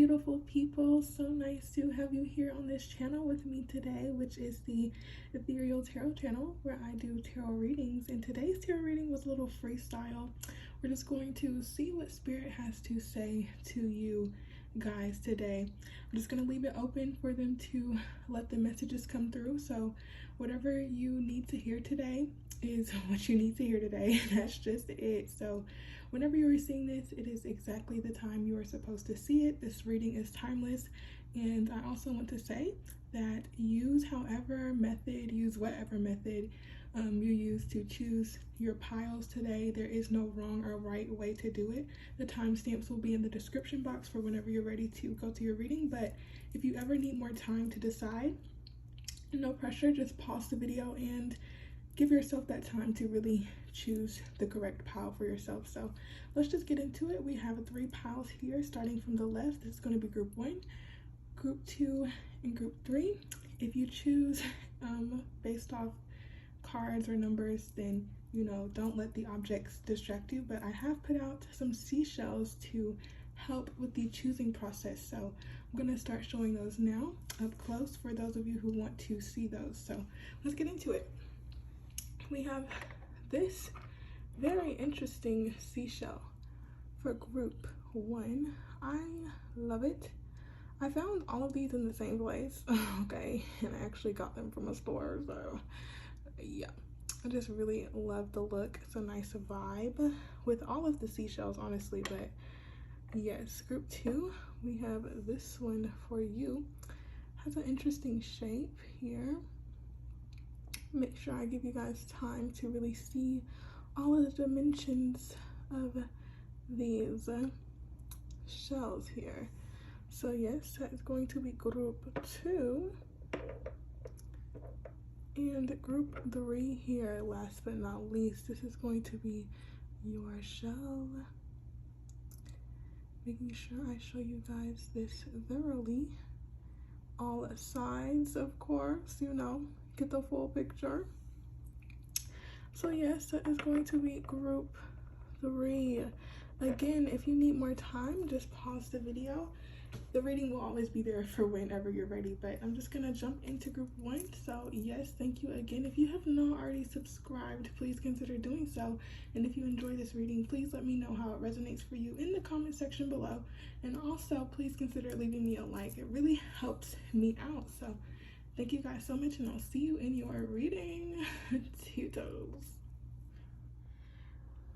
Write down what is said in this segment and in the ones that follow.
beautiful people. So nice to have you here on this channel with me today, which is the Ethereal Tarot channel, where I do tarot readings. And today's tarot reading was a little freestyle. We're just going to see what Spirit has to say to you guys today. I'm just going to leave it open for them to let the messages come through. So whatever you need to hear today is what you need to hear today. That's just it. So whenever you're seeing this, it is exactly the time you are supposed to see it. This reading is timeless. And I also want to say that use whatever method you use to choose your piles today. There is no wrong or right way to do it. The timestamps will be in the description box for whenever you're ready to go to your reading. But if you ever need more time to decide, no pressure, just pause the video and give yourself that time to really choose the correct pile for yourself. So let's just get into it. We have 3 piles here, starting from the left. This is going to be group 1, group 2, and group 3. If you choose based off cards or numbers, then don't let the objects distract you. But I have put out some seashells to help with the choosing process, so I'm going to start showing those now up close for those of you who want to see those. So let's get into it. We have this very interesting seashell for group 1. I love it. I found all of these in the same place, okay, and I actually got them from a store, so yeah. I just really love the look. It's a nice vibe with all of the seashells, honestly. But yes, group 2, we have this one for you. Has an interesting shape here. Make sure I give you guys time to really see all of the dimensions of these shells here. So yes, that is going to be group 2. And group 3 here, last but not least, this is going to be your shell. Making sure I show you guys this thoroughly. All sides, of course, get the full picture. So yes, that is going to be group 3. Again, if you need more time, just pause the video. The reading will always be there for whenever you're ready, but I'm just gonna jump into group 1. So yes, thank you again. If you have not already subscribed, please consider doing so. And if you enjoy this reading, please let me know how it resonates for you in the comment section below. And also, please consider leaving me a like. It really helps me out. So thank you guys so much, and I'll see you in your reading. Toodles.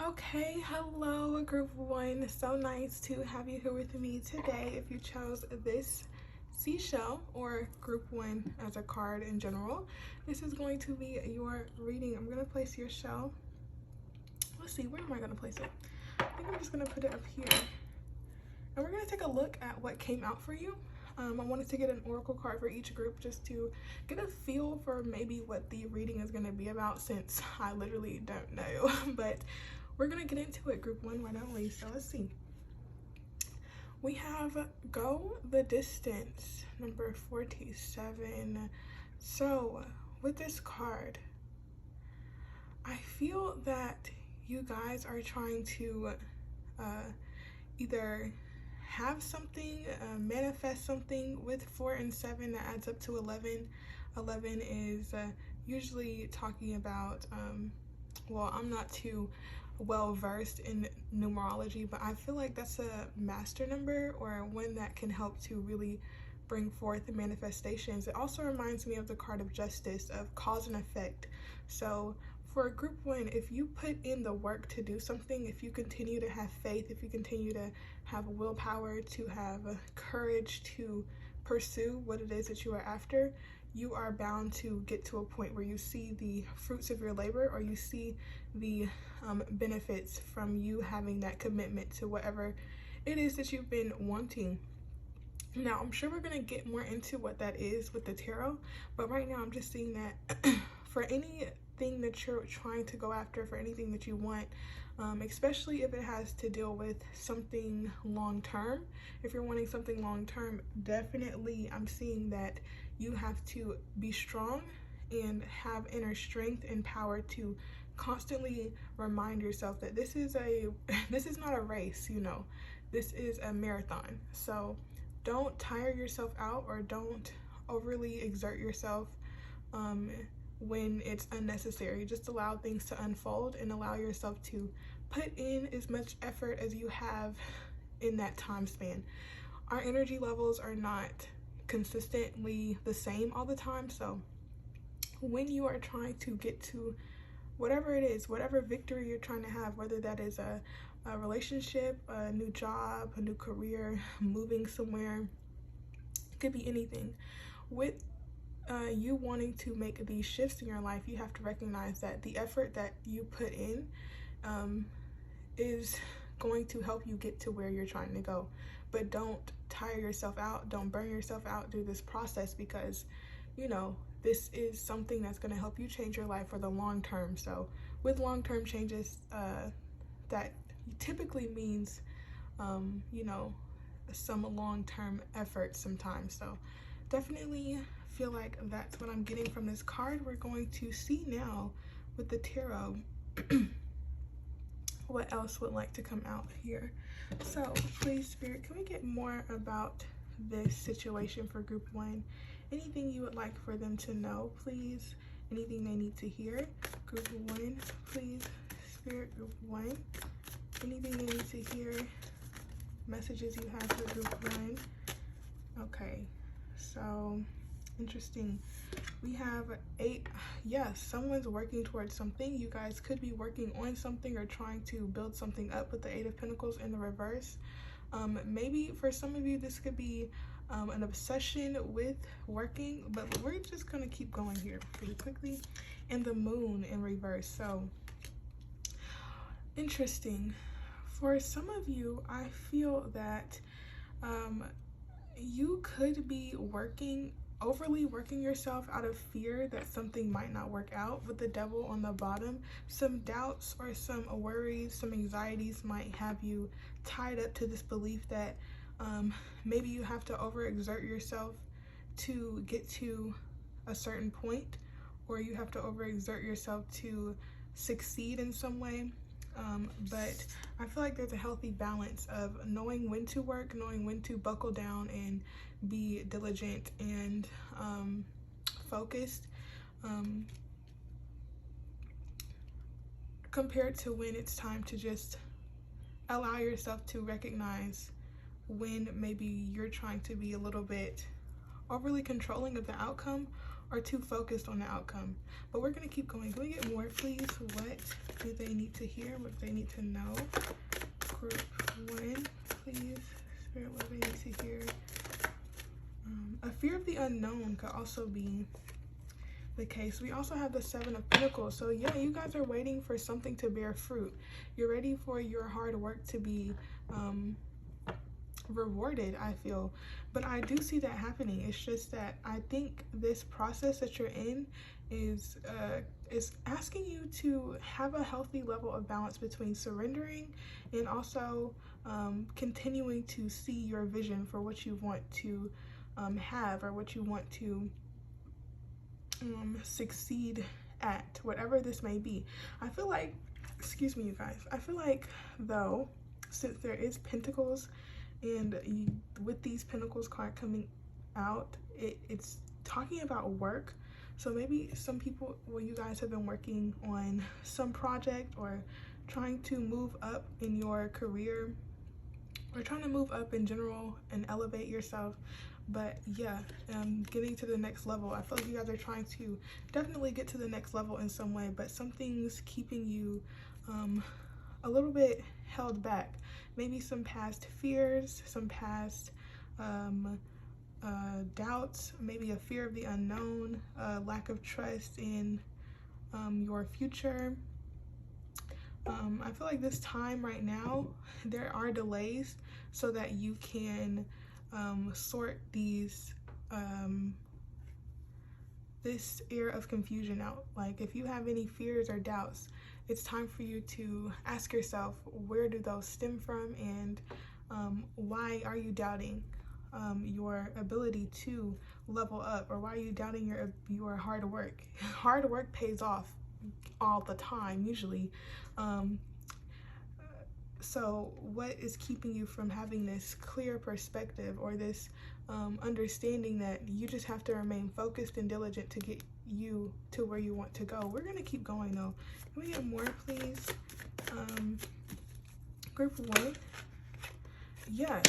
Okay, hello group 1. So nice to have you here with me today. If you chose this seashell or group 1 as a card in general, this is going to be your reading. I'm going to place your shell. Let's see, where am I going to place it? I think I'm just going to put it up here. And we're going to take a look at what came out for you. I wanted to get an oracle card for each group just to get a feel for maybe what the reading is going to be about, since I literally don't know. But we're going to get into it, group 1, why don't we? So let's see. We have Go the Distance, number 47. So with this card, I feel that you guys are trying to either have something, manifest something. With 4 and 7, that adds up to 11. 11 is usually talking about, well, I'm not too well versed in numerology, but I feel like that's a master number, or one that can help to really bring forth the manifestations. It also reminds me of the card of Justice, of cause and effect. So for group 1, if you put in the work to do something, if you continue to have faith, if you continue to have willpower, to have courage to pursue what it is that you are after, you are bound to get to a point where you see the fruits of your labor, or you see the benefits from you having that commitment to whatever it is that you've been wanting. Now, I'm sure we're going to get more into what that is with the tarot, but right now I'm just seeing that for anything that you're trying to go after, for anything that you want, especially if it has to deal with something long-term. If you're wanting something long-term, definitely I'm seeing that you have to be strong and have inner strength and power to constantly remind yourself that this is not a race, this is a marathon. So don't tire yourself out, or don't overly exert yourself when it's unnecessary. Just allow things to unfold and allow yourself to put in as much effort as you have in that time span. Our energy levels are not consistently the same all the time, so when you are trying to get to whatever it is, whatever victory you're trying to have, whether that is a relationship, a new job, a new career, moving somewhere, it could be anything. With you wanting to make these shifts in your life, you have to recognize that the effort that you put in is going to help you get to where you're trying to go. But don't tire yourself out, don't burn yourself out through this process, because you know this is something that's going to help you change your life for the long term. So with long-term changes, that typically means you know, some long-term effort sometimes. So definitely feel like that's what I'm getting from this card. We're going to see now with the tarot what else would like to come out here. So please, Spirit, can we get more about this situation for group 1? Anything you would like for them to know, please? Anything they need to hear? Group 1, please, Spirit, group 1. Anything they need to hear? Messages you have for group 1. Okay, so interesting. We have 8. Yes, someone's working towards something. You guys could be working on something or trying to build something up with the 8 of Pentacles in the reverse. Maybe for some of you this could be an obsession with working, but we're just gonna keep going here pretty quickly. And the Moon in reverse. So interesting. For some of you, I feel that you could be overly working yourself out of fear that something might not work out. With the Devil on the bottom, some doubts or some worries, some anxieties might have you tied up to this belief that maybe you have to overexert yourself to get to a certain point, or you have to overexert yourself to succeed in some way. But I feel like there's a healthy balance of knowing when to work, knowing when to buckle down and be diligent and focused, compared to when it's time to just allow yourself to recognize when maybe you're trying to be a little bit overly controlling of the outcome or too focused on the outcome. But we're going to keep going. Can we get more, please? What do they need to hear? What do they need to know? Group 1, please. Spirit, what do they need to hear? A fear of the unknown could also be the case. We also have the 7 of Pentacles. So yeah, you guys are waiting for something to bear fruit. You're ready for your hard work to be rewarded, I feel. But I do see that happening. It's just that I think this process that you're in is asking you to have a healthy level of balance between surrendering and also continuing to see your vision for what you want to have, or what you want to succeed at, whatever this may be. I feel like, excuse me you guys, I feel like though, since there is Pentacles, and with these Pentacles card coming out, it's talking about work. So maybe some people, well, you guys have been working on some project or trying to move up in your career, or trying to move up in general and elevate yourself. But yeah, getting to the next level. I feel like you guys are trying to definitely get to the next level in some way, but something's keeping you a little bit held back. Maybe some past fears, some past doubts, maybe a fear of the unknown, lack of trust in your future. I feel like this time right now, there are delays so that you can sort these this air of confusion out. Like if you have any fears or doubts, it's time for you to ask yourself, where do those stem from, and why are you doubting your ability to level up, or why are you doubting your hard work? Hard work pays off all the time usually. So what is keeping you from having this clear perspective or this understanding that you just have to remain focused and diligent to get you to where you want to go? We're going to keep going though. Can we get more, please? Group 1. Yeah.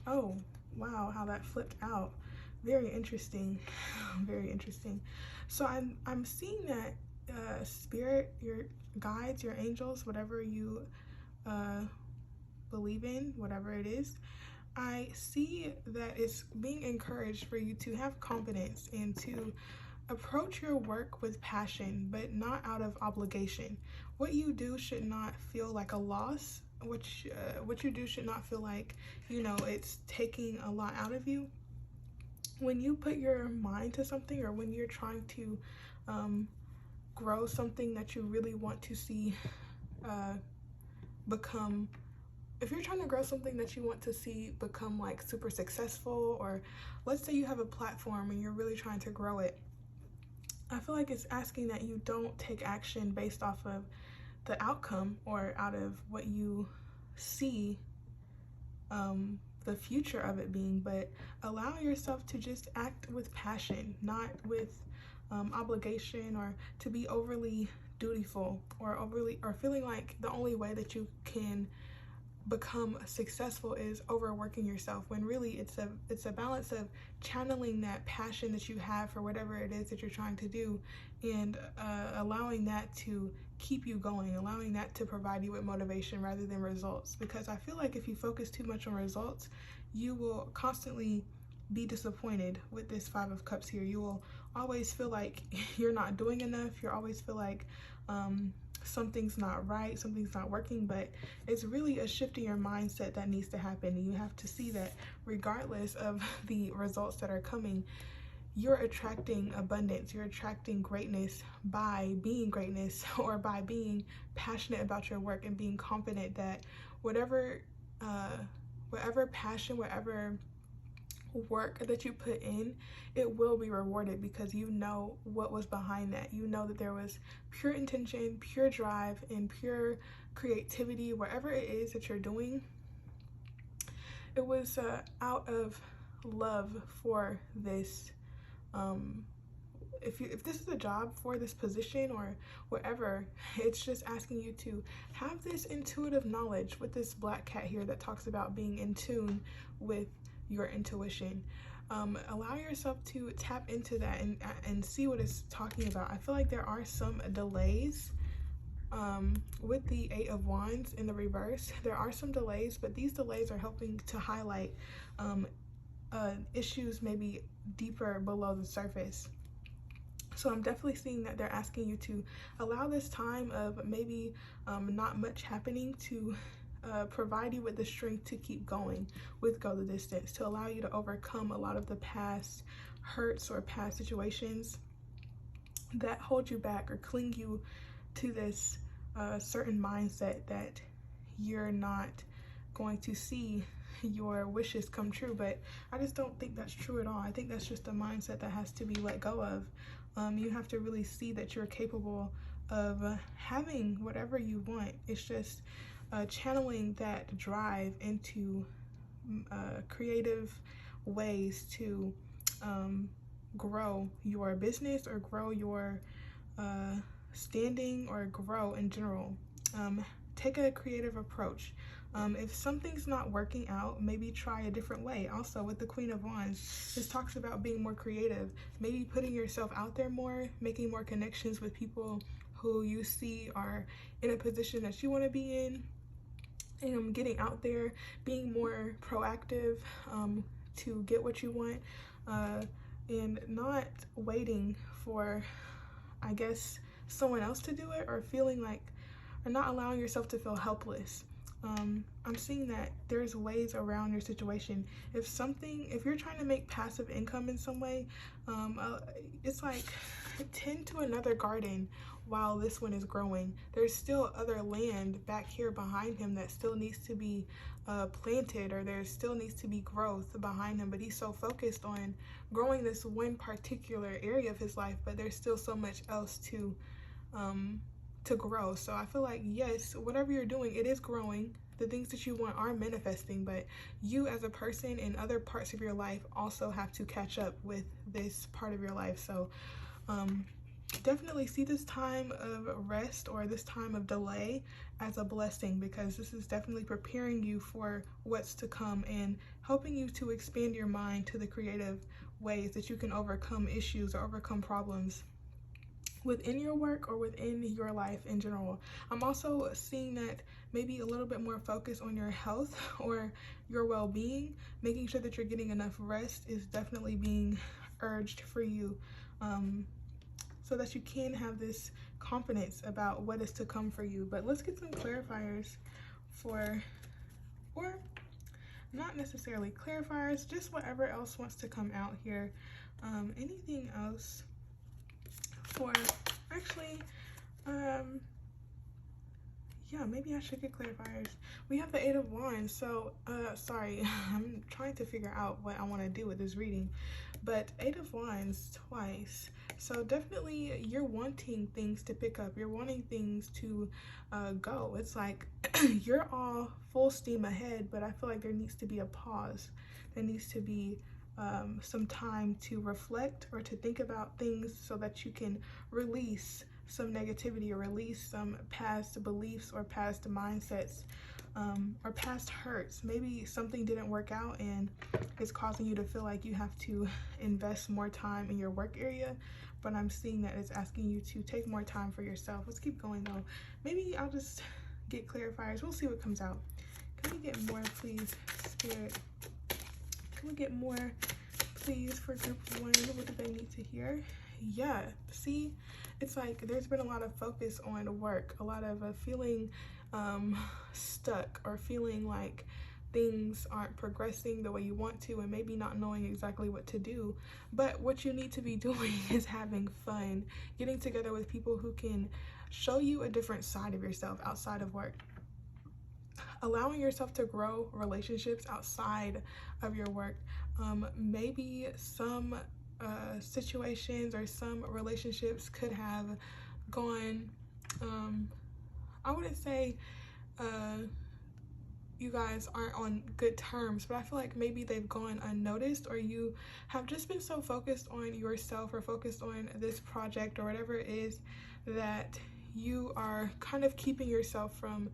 Oh, wow, how that flipped out. Very interesting. Very interesting. So I'm seeing that spirit, your guides, your angels, whatever you believe in, whatever it is, I see that it's being encouraged for you to have confidence and to approach your work with passion, but not out of obligation. What you do should not feel like a loss. What you do should not feel like, it's taking a lot out of you. When you put your mind to something, or when you're trying to grow something that you really want to see become, if you're trying to grow something that you want to see become like super successful, or let's say you have a platform and you're really trying to grow it, I feel like it's asking that you don't take action based off of the outcome or out of what you see the future of it being, but allow yourself to just act with passion, not with obligation, or to be overly dutiful or feeling like the only way that you can become successful is overworking yourself, when really it's a balance of channeling that passion that you have for whatever it is that you're trying to do, and allowing that to keep you going, allowing that to provide you with motivation rather than results. Because I feel like if you focus too much on results, you will constantly be disappointed with this 5 of Cups here. You will always feel like you're not doing enough. You always feel like something's not right, something's not working, but it's really a shift in your mindset that needs to happen. And you have to see that regardless of the results that are coming, you're attracting abundance, you're attracting greatness by being greatness, or by being passionate about your work and being confident that whatever passion, whatever work that you put in, it will be rewarded, because you know what was behind that. You know that there was pure intention, pure drive, and pure creativity. Whatever it is that you're doing, it was out of love for this. If this is a job for this position or whatever, it's just asking you to have this intuitive knowledge with this black cat here that talks about being in tune with your intuition. Allow yourself to tap into that and see what it's talking about. I feel like there are some delays with the 8 of Wands in the reverse. There are some delays, but these delays are helping to highlight issues maybe deeper below the surface. So I'm definitely seeing that they're asking you to allow this time of maybe not much happening to provide you with the strength to keep going with Go the Distance, to allow you to overcome a lot of the past hurts or past situations that hold you back or cling you to this certain mindset that you're not going to see your wishes come true. But I just don't think that's true at all. I think that's just a mindset that has to be let go of. You have to really see that you're capable of having whatever you want. It's just channeling that drive into creative ways to grow your business, or grow your standing, or grow in general. Take a creative approach. If something's not working out, maybe try a different way. Also, with the Queen of Wands, this talks about being more creative, maybe putting yourself out there more, making more connections with people who you see are in a position that you want to be in, and getting out there, being more proactive to get what you want, and not waiting for, I guess, someone else to do it, or feeling like, or not allowing yourself to feel helpless. I'm seeing that there's ways around your situation. If you're trying to make passive income in some way, it's like tend to another garden while this one is growing. There's still other land back here behind him that still needs to be planted, or there still needs to be growth behind him, but he's so focused on growing this one particular area of his life, but there's still so much else to grow. So I feel like, yes, whatever you're doing, it is growing. the things that you want are manifesting, but you as a person and other parts of your life also have to catch up with this part of your life. So definitely see this time of rest or this time of delay as a blessing, because this is definitely preparing you for what's to come and helping you to expand your mind to the creative ways that you can overcome issues or overcome problems within your work or within your life in general. I'm also seeing that maybe a little bit more focus on your health or your well-being. Making sure that you're getting enough rest is definitely being urged for you, so that you can have this confidence about what is to come for you. But let's get some clarifiers for, or not necessarily clarifiers, just whatever else wants to come out here. Anything else for, actually, yeah, maybe I should get clarifiers. We have the Eight of Wands, so sorry, I'm trying to figure out what I want to do with this reading, but Eight of Wands twice. So definitely you're wanting things to pick up, you're wanting things to go. It's like you're all full steam ahead, but I feel like there needs to be a pause. There needs to be some time to reflect or to think about things so that you can release some negativity or release some past beliefs or past mindsets, or past hurts. Maybe something didn't work out and it's causing you to feel like you have to invest more time in your work area, but I'm seeing that it's asking you to take more time for yourself. Let's keep going though. Maybe I'll just get clarifiers. We'll see what comes out. Can we get more, please, Spirit? Can we get more, please, for group 1? What do they need to hear? Yeah, see, it's like there's been a lot of focus on work, a lot of feeling stuck or feeling like things aren't progressing the way you want to, and maybe not knowing exactly what to do. But what you need to be doing is having fun, getting together with people who can show you a different side of yourself outside of work, allowing yourself to grow relationships outside of your work. Maybe some situations or some relationships could have gone, I wouldn't say you guys aren't on good terms, but I feel like maybe they've gone unnoticed, or you have just been so focused on yourself or focused on this project or whatever it is that you are kind of keeping yourself from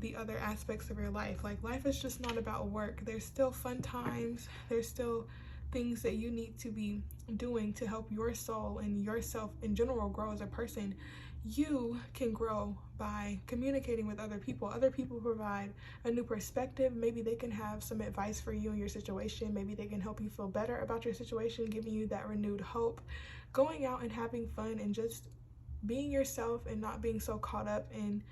the other aspects of your life. Like, life is just not about work. There's still fun times, there's still things that you need to be doing to help your soul and yourself in general grow as a person. You can grow by communicating with other people. Other people provide a new perspective. Maybe they can have some advice for you in your situation. Maybe they can help you feel better about your situation, giving you that renewed hope. Going out and having fun and just being yourself and not being so caught up in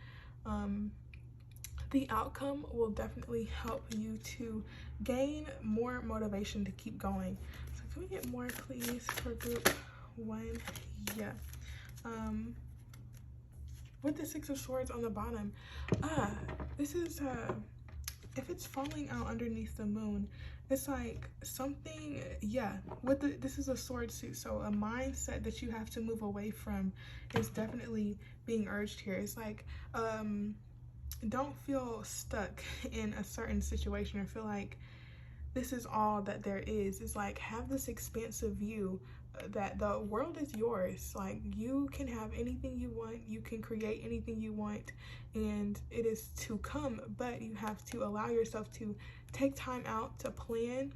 the outcome will definitely help you to gain more motivation to keep going. So can we get more, please, for group 1? Yeah. With the Six of Swords on the bottom, this is if it's falling out underneath the moon, it's like something, yeah, with the, this is a sword suit, so a mindset that you have to move away from is definitely being urged here. It's like don't feel stuck in a certain situation or feel like this is all that there is. It's like, have this expansive view that the world is yours. Like, you can have anything you want, you can create anything you want, and it is to come, but you have to allow yourself to take time out to plan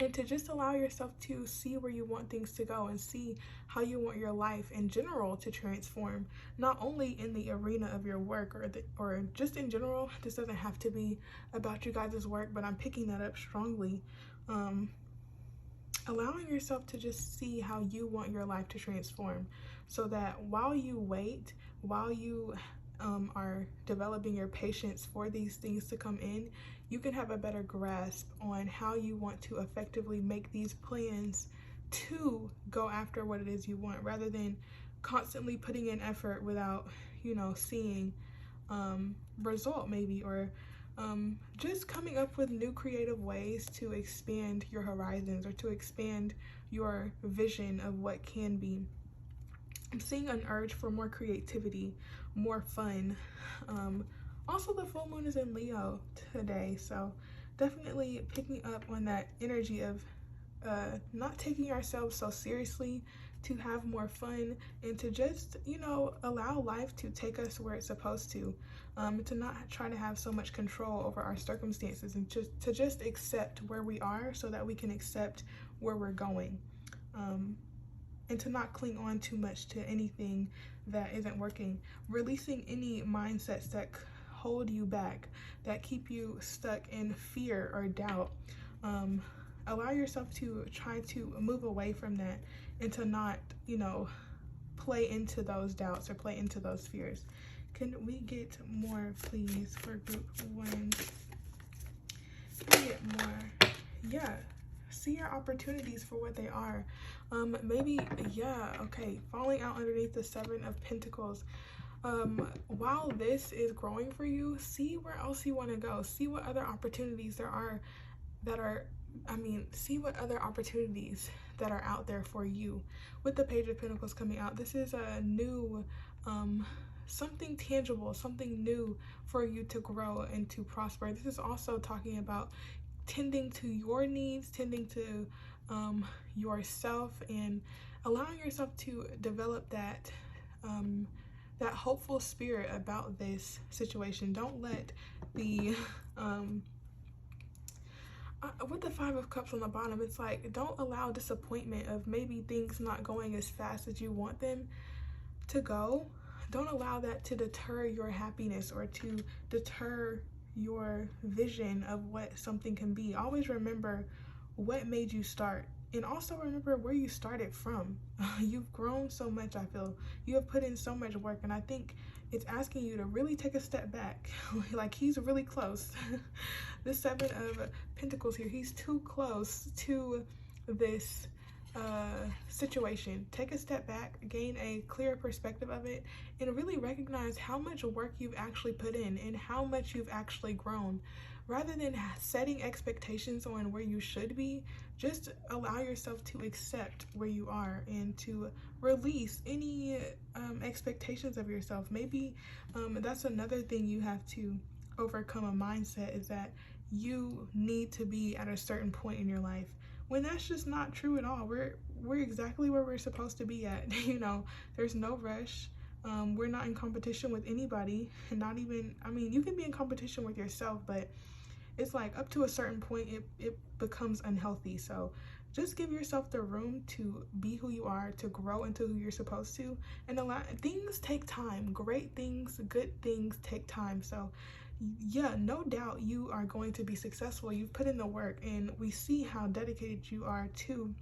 and to just allow yourself to see where you want things to go and see how you want your life in general to transform, not only in the arena of your work or just in general. This doesn't have to be about you guys' work, but I'm picking that up strongly. Allowing yourself to just see how you want your life to transform, so that while you wait, while you are developing your patience for these things to come in, you can have a better grasp on how you want to effectively make these plans to go after what it is you want, rather than constantly putting in effort without, you know, seeing result maybe, or just coming up with new creative ways to expand your horizons or to expand your vision of what can be. I'm seeing an urge for more creativity, more fun, Also, the full moon is in Leo today, so definitely picking up on that energy of not taking ourselves so seriously, to have more fun, and to just, you know, allow life to take us where it's supposed to not try to have so much control over our circumstances, and just accept where we are so that we can accept where we're going. And to not cling on too much to anything that isn't working. Releasing any mindsets that hold you back, that keep you stuck in fear or doubt. Allow yourself to try to move away from that, and to not, you know, play into those doubts or play into those fears. Can we get more, please, for group 1? Can we get more? Yeah. See your opportunities for what they are. Maybe, yeah, okay, falling out underneath the 7 of Pentacles. While this is growing for you, see where else you want to go. See what other opportunities there are see what other opportunities that are out there for you. With the Page of Pentacles coming out, this is a new, something tangible, something new for you to grow and to prosper. This is also talking about tending to your needs, tending to yourself, and allowing yourself to develop that that hopeful spirit about this situation. Don't let the with the 5 of Cups on the bottom, it's like, don't allow disappointment of maybe things not going as fast as you want them to go. Don't allow that to deter your happiness or to deter your vision of what something can be. Always remember what made you start, and also remember where you started from. You've grown so much. I feel you have put in so much work, and I think it's asking you to really take a step back. Like, he's really close. The 7 of Pentacles here, he's too close to this situation. Take a step back, gain a clearer perspective of it, and really recognize how much work you've actually put in and how much you've actually grown. Rather than setting expectations on where you should be, just allow yourself to accept where you are and to release any expectations of yourself. Maybe that's another thing you have to overcome, a mindset, is that you need to be at a certain point in your life, when that's just not true at all. We're exactly where we're supposed to be at. You know, there's no rush. We're not in competition with anybody, and not even, I mean, you can be in competition with yourself, but it's like up to a certain point it becomes unhealthy. So just give yourself the room to be who you are, to grow into who you're supposed to, and things take time. Great things, good things take time. So yeah, no doubt you are going to be successful. You've put in the work, and we see how dedicated you are to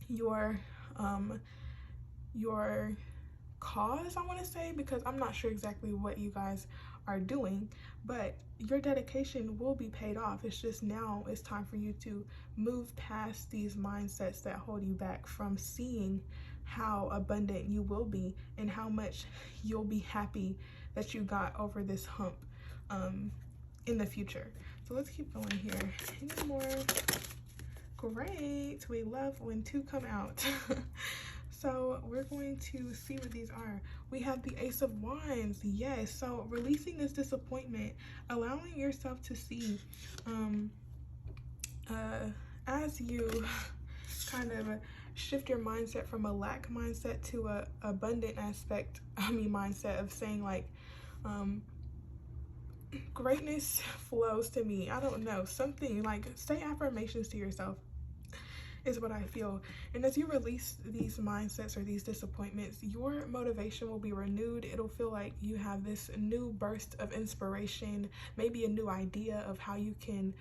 your cause, I want to say, because I'm not sure exactly what you guys are doing, but your dedication will be paid off. It's just now it's time for you to move past these mindsets that hold you back from seeing how abundant you will be and how much you'll be happy that you got over this hump in the future. So let's keep going here. Any more? Great, we love when 2 come out. So we're going to see what these are. We have the Ace of Wands. Yes, so releasing this disappointment, allowing yourself to see as you kind of shift your mindset from a lack mindset to a abundant mindset of saying, like, greatness flows to me. I don't know, something like, say affirmations to yourself is what I feel. And as you release these mindsets or these disappointments, your motivation will be renewed. It'll feel like you have this new burst of inspiration, maybe a new idea of how you can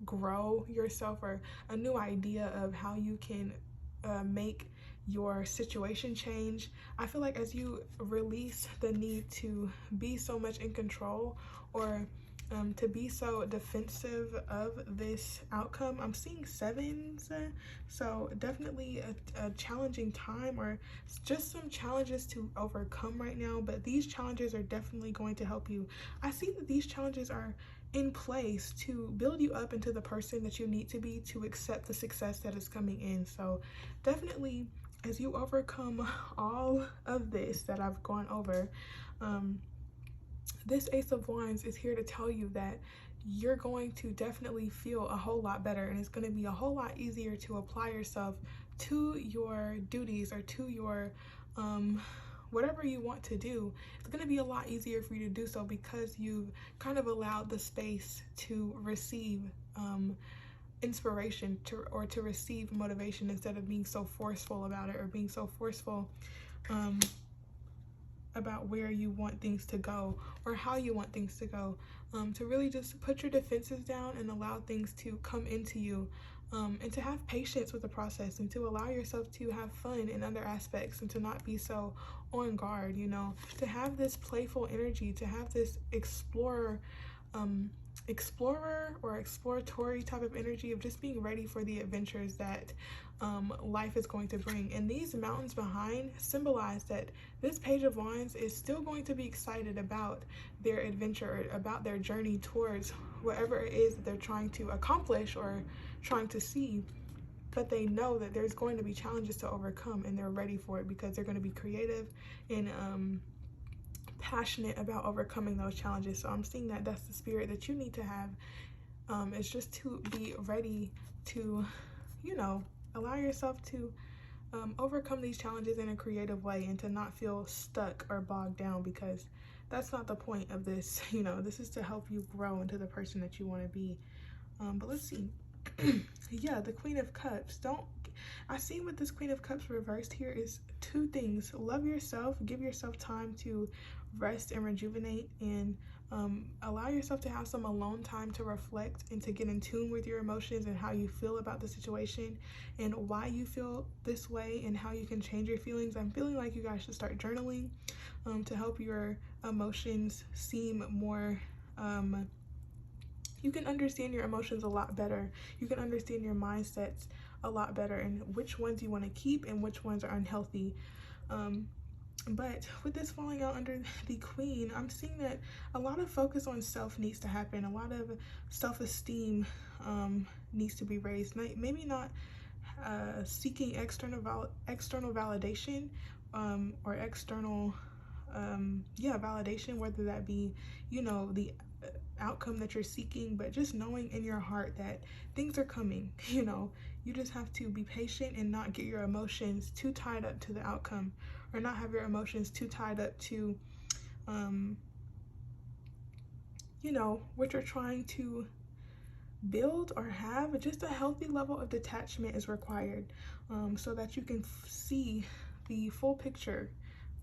grow yourself, or a new idea of how you can make your situation change. I feel like as you release the need to be so much in control, or to be so defensive of this outcome, I'm seeing 7s, so definitely a challenging time, or just some challenges to overcome right now, but these challenges are definitely going to help you. I see that these challenges are in place to build you up into the person that you need to be, to accept the success that is coming in. So definitely, as you overcome all of this that I've gone over, this Ace of Wands is here to tell you that you're going to definitely feel a whole lot better, and it's going to be a whole lot easier to apply yourself to your duties or to your whatever you want to do. It's going to be a lot easier for you to do so because you've kind of allowed the space to receive inspiration or to receive motivation instead of being so forceful about it or being so forceful about where you want things to go or how you want things to go, to really just put your defenses down and allow things to come into you, and to have patience with the process and to allow yourself to have fun in other aspects and to not be so on guard, you know, to have this playful energy, to have this explorer or exploratory type of energy of just being ready for the adventures that life is going to bring. And these mountains behind symbolize that this Page of Wands is still going to be excited about their adventure, about their journey towards whatever it is that they're trying to accomplish or trying to see. But they know that there's going to be challenges to overcome, and they're ready for it because they're going to be creative and passionate about overcoming those challenges. So I'm seeing that that's the spirit that you need to have. It's just to be ready to, you know, allow yourself to overcome these challenges in a creative way and to not feel stuck or bogged down, because that's not the point of this. You know, this is to help you grow into the person that you want to be. But let's see. Yeah, the Queen of Cups. I see with this Queen of Cups reversed here is two things. Love yourself, give yourself time to rest and rejuvenate, and allow yourself to have some alone time to reflect and to get in tune with your emotions and how you feel about the situation and why you feel this way and how you can change your feelings. I'm feeling like you guys should start journaling to help your emotions seem more you can understand your emotions a lot better. You can understand your mindsets a lot better and which ones you want to keep and which ones are unhealthy. But with this falling out under the Queen, I'm seeing that a lot of focus on self needs to happen. A lot of self-esteem needs to be raised. Maybe not seeking external validation or external validation, whether that be, you know, the outcome that you're seeking, but just knowing in your heart that things are coming. You know, you just have to be patient and not get your emotions too tied up to the outcome, or not have your emotions too tied up to you know, what you're trying to build or have. Just a healthy level of detachment is required, so that you can see the full picture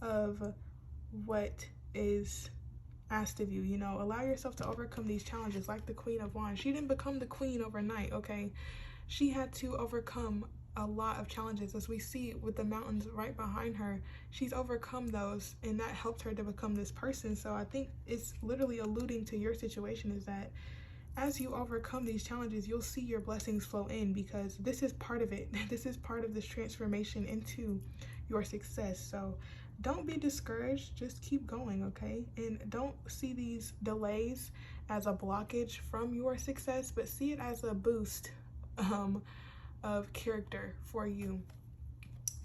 of what is asked of you. You know, allow yourself to overcome these challenges. Like the Queen of Wands, she didn't become the queen overnight, okay? She had to overcome a lot of challenges, as we see with the mountains right behind her. She's overcome those, and that helped her to become this person. So I think it's literally alluding to your situation, is that as you overcome these challenges, you'll see your blessings flow in, because this is part of it. This is part of this transformation into your success. So don't be discouraged, just keep going, okay? And don't see these delays as a blockage from your success, but see it as a boost of character for you.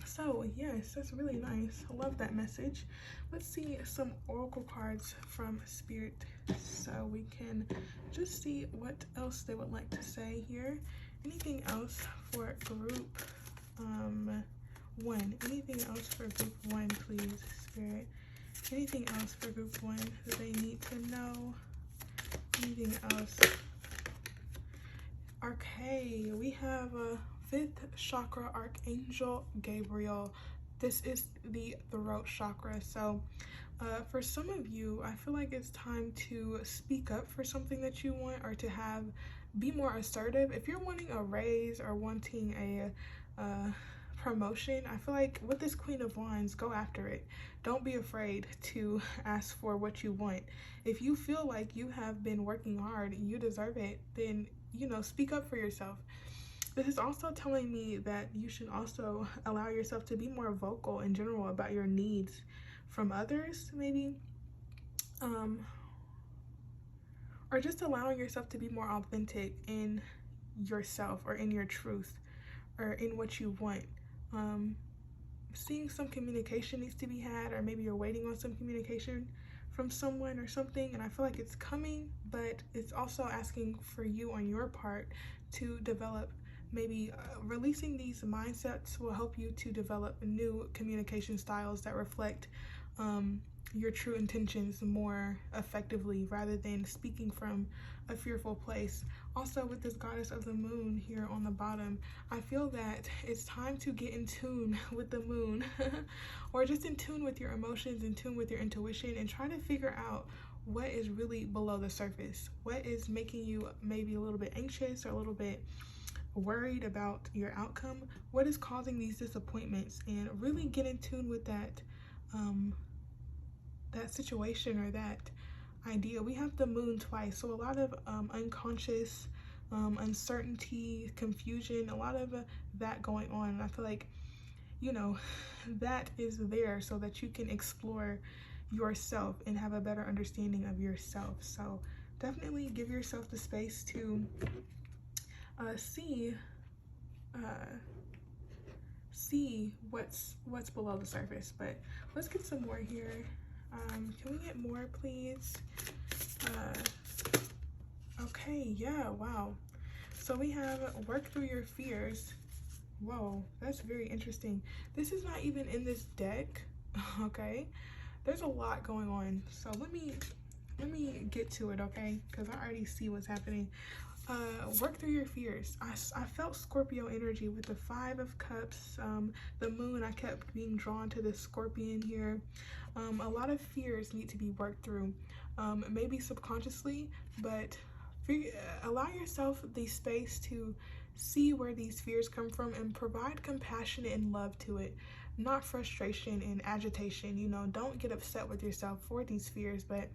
So yes, that's really nice. I love that message. Let's see some oracle cards from Spirit so we can just see what else they would like to say here. Anything else for group 1? Anything else for group 1, please, Spirit? Anything else for group 1 that they need to know? Anything else? Okay, we have a 5th chakra, Archangel Gabriel. This is the throat chakra. So for some of you, I feel like it's time to speak up for something that you want, or to be more assertive. If you're wanting a raise or wanting a promotion, I feel like with this Queen of Wands, go after it. Don't be afraid to ask for what you want. If you feel like you have been working hard, you deserve it, then, you know, speak up for yourself. This is also telling me that you should also allow yourself to be more vocal in general about your needs from others, maybe, or just allowing yourself to be more authentic in yourself or in your truth or in what you want. Seeing some communication needs to be had, or maybe you're waiting on some communication from someone or something, and I feel like it's coming, but it's also asking for you on your part to develop. Maybe releasing these mindsets will help you to develop new communication styles that reflect your true intentions more effectively, rather than speaking from a fearful place. Also, with this goddess of the moon here on the bottom, I feel that it's time to get in tune with the moon or just in tune with your emotions, in tune with your intuition, and try to figure out what is really below the surface. What is making you maybe a little bit anxious or a little bit worried about your outcome? What is causing these disappointments? And really get in tune with that that situation or that idea. We have the moon twice, so a lot of unconscious uncertainty, confusion, a lot of that going on. And I feel like, you know, that is there so that you can explore yourself and have a better understanding of yourself. So definitely give yourself the space to see what's below the surface. But let's get some more here. Can we get more, please? Okay, yeah, wow. So we have work through your fears. Whoa, that's very interesting. This is not even in this deck, okay? There's a lot going on. So let me get to it, okay? Because I already see what's happening. Work through your fears. I felt Scorpio energy with the 5 of Cups, the moon. I kept being drawn to the Scorpion here. A lot of fears need to be worked through, maybe subconsciously, but allow yourself the space to see where these fears come from and provide compassion and love to it, not frustration and agitation. You know, don't get upset with yourself for these fears, but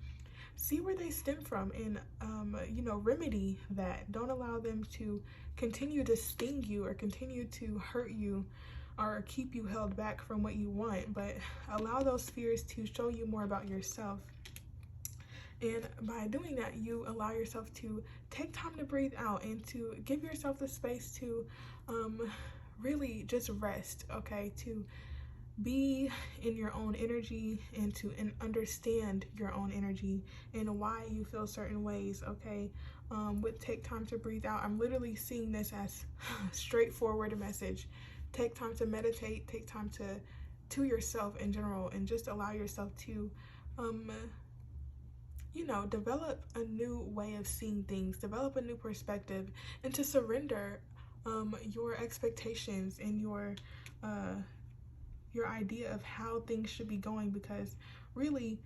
see where they stem from and, you know, remedy that. Don't allow them to continue to sting you or continue to hurt you or keep you held back from what you want, but allow those fears to show you more about yourself. And by doing that, you allow yourself to take time to breathe out and to give yourself the space to really just rest, okay? To be in your own energy and to understand your own energy and why you feel certain ways, okay? With take time to breathe out, I'm literally seeing this as straightforward message. Take time to meditate, take time to yourself in general, and just allow yourself to you know, develop a new way of seeing things, develop a new perspective, and to surrender your expectations and your idea of how things should be going, because really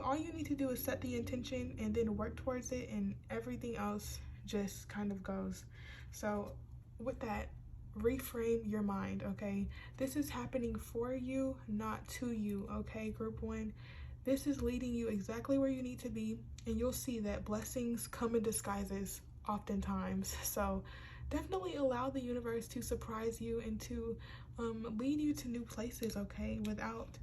all you need to do is set the intention and then work towards it, and everything else just kind of goes. So with that, reframe your mind, okay? This is happening for you, not to you, okay, group 1? This is leading you exactly where you need to be, and you'll see that blessings come in disguises oftentimes. So definitely allow the universe to surprise you and to lead you to new places, okay, without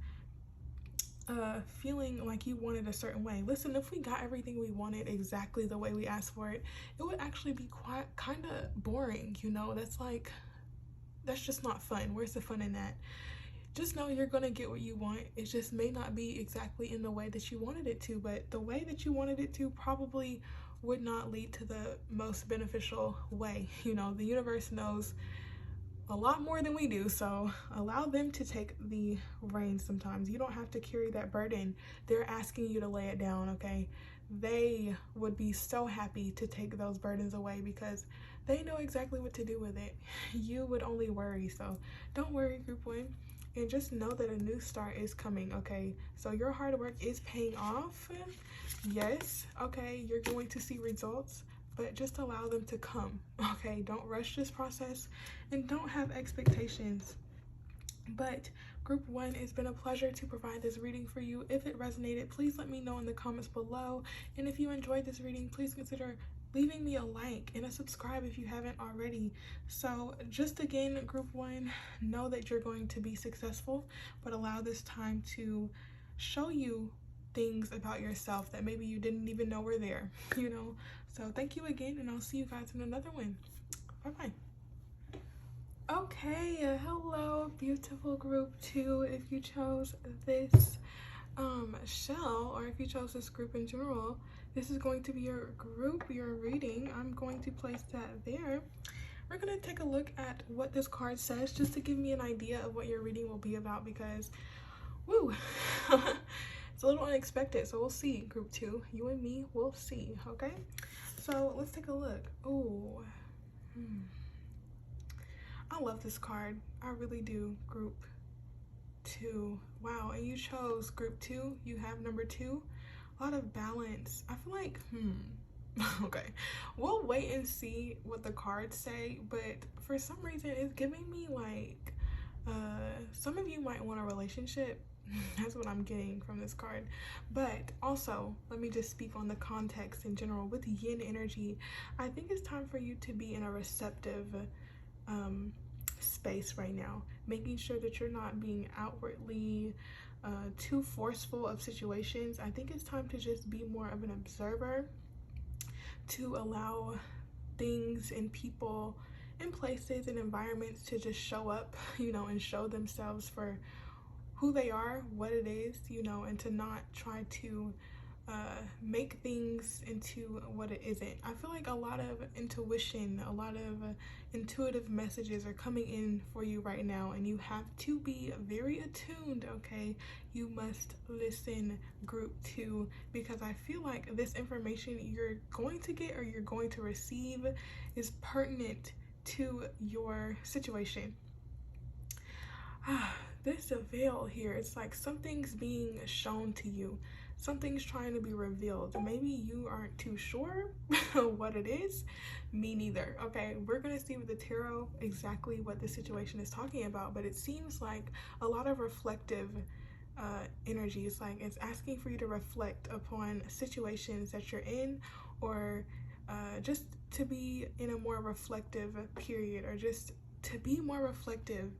feeling like you wanted a certain way. Listen, if we got everything we wanted exactly the way we asked for it, it would actually be quite kind of boring, you know? That's just not fun. Where's the fun in that? Just know you're gonna get what you want. It just may not be exactly in the way that you wanted it to, but the way that you wanted it to probably would not lead to the most beneficial way. You know, the universe knows a lot more than we do, so allow them to take the reins sometimes. You don't have to carry that burden. They're asking you to lay it down, okay? They would be so happy to take those burdens away because they know exactly what to do with it. You would only worry, so don't worry, group 1. And just know that a new start is coming, okay? So your hard work is paying off. Yes, okay, you're going to see results, but just allow them to come, okay? Don't rush this process and don't have expectations. But group 1, it's been a pleasure to provide this reading for you. If it resonated, please let me know in the comments below. And if you enjoyed this reading, please consider leaving me a like and a subscribe if you haven't already. So just again, group 1, know that you're going to be successful, but allow this time to show you things about yourself that maybe you didn't even know were there, you know? So thank you again, and I'll see you guys in another one. Bye-bye. Okay, hello, beautiful group 2. If you chose this shell, or if you chose this group in general, this is going to be your group, your reading. I'm going to place that there. We're going to take a look at what this card says just to give me an idea of what your reading will be about, because woo, it's a little unexpected. So we'll see, group 2, you and me, we'll see. Okay, so let's take a look. Oh, I love this card, I really do. Group 2, wow. And you chose group 2, you have number 2, a lot of balance. I feel like okay, we'll wait and see what the cards say, but for some reason it's giving me like some of you might want a relationship. That's what I'm getting from this card. But also, let me just speak on the context in general. With yin energy, I think it's time for you to be in a receptive space right now, making sure that you're not being outwardly too forceful of situations. I think it's time to just be more of an observer, to allow things and people and places and environments to just show up, you know, and show themselves for who they are, what it is, you know, and to not try to make things into what it isn't. I feel like a lot of intuition, a lot of intuitive messages are coming in for you right now, and you have to be very attuned, okay? You must listen, group 2, because I feel like this information you're going to get or you're going to receive is pertinent to your situation. This veil here, it's like something's being shown to you. Something's trying to be revealed. Maybe you aren't too sure what it is. Me neither. Okay, we're gonna see with the tarot exactly what the situation is talking about, but it seems like a lot of reflective energy. It's like it's asking for you to reflect upon situations that you're in, or just to be in a more reflective period, or just to be more reflective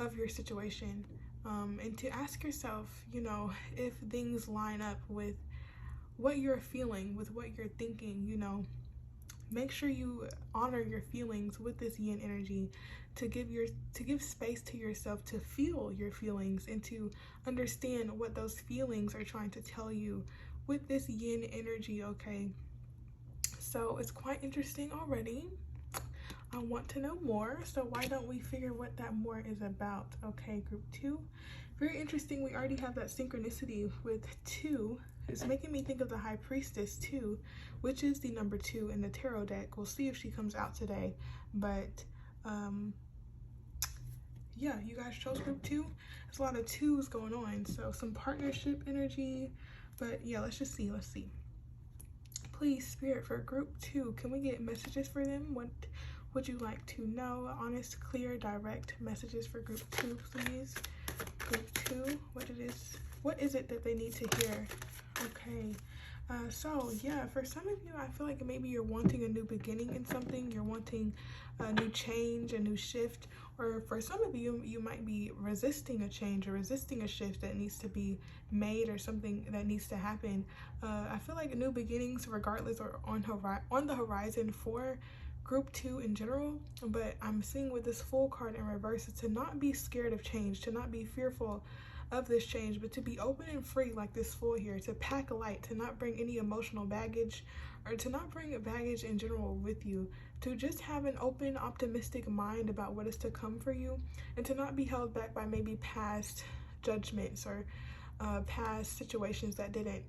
of your situation. And to ask yourself, you know, if things line up with what you're feeling, with what you're thinking, you know, make sure you honor your feelings with this yin energy, to give space to yourself to feel your feelings and to understand what those feelings are trying to tell you with this yin energy, okay? So it's quite interesting already. I want to know more, so why don't we figure what that more is about? Okay, group 2, very interesting. We already have that synchronicity with 2. It's making me think of the High Priestess too, which is the number 2 in the tarot deck. We'll see if she comes out today, but yeah, you guys chose group 2. There's a lot of 2s going on, so some partnership energy, but yeah, let's just see. Let's see. Please, Spirit, for group 2, can we get messages for them? What would you like to know? Honest, clear, direct messages for group 2, please. Group 2, what is it that they need to hear? Okay, so yeah, for some of you, I feel like maybe you're wanting a new beginning in something. You're wanting a new change, a new shift, or for some of you, you might be resisting a change or resisting a shift that needs to be made, or something that needs to happen. I feel like new beginnings, regardless, are on the horizon for group 2 in general, but I'm seeing with this Fool card in reverse, to not be scared of change, to not be fearful of this change, but to be open and free like this Fool here, to pack light, to not bring any emotional baggage, or to not bring a baggage in general with you, to just have an open, optimistic mind about what is to come for you, and to not be held back by maybe past judgments or past situations that didn't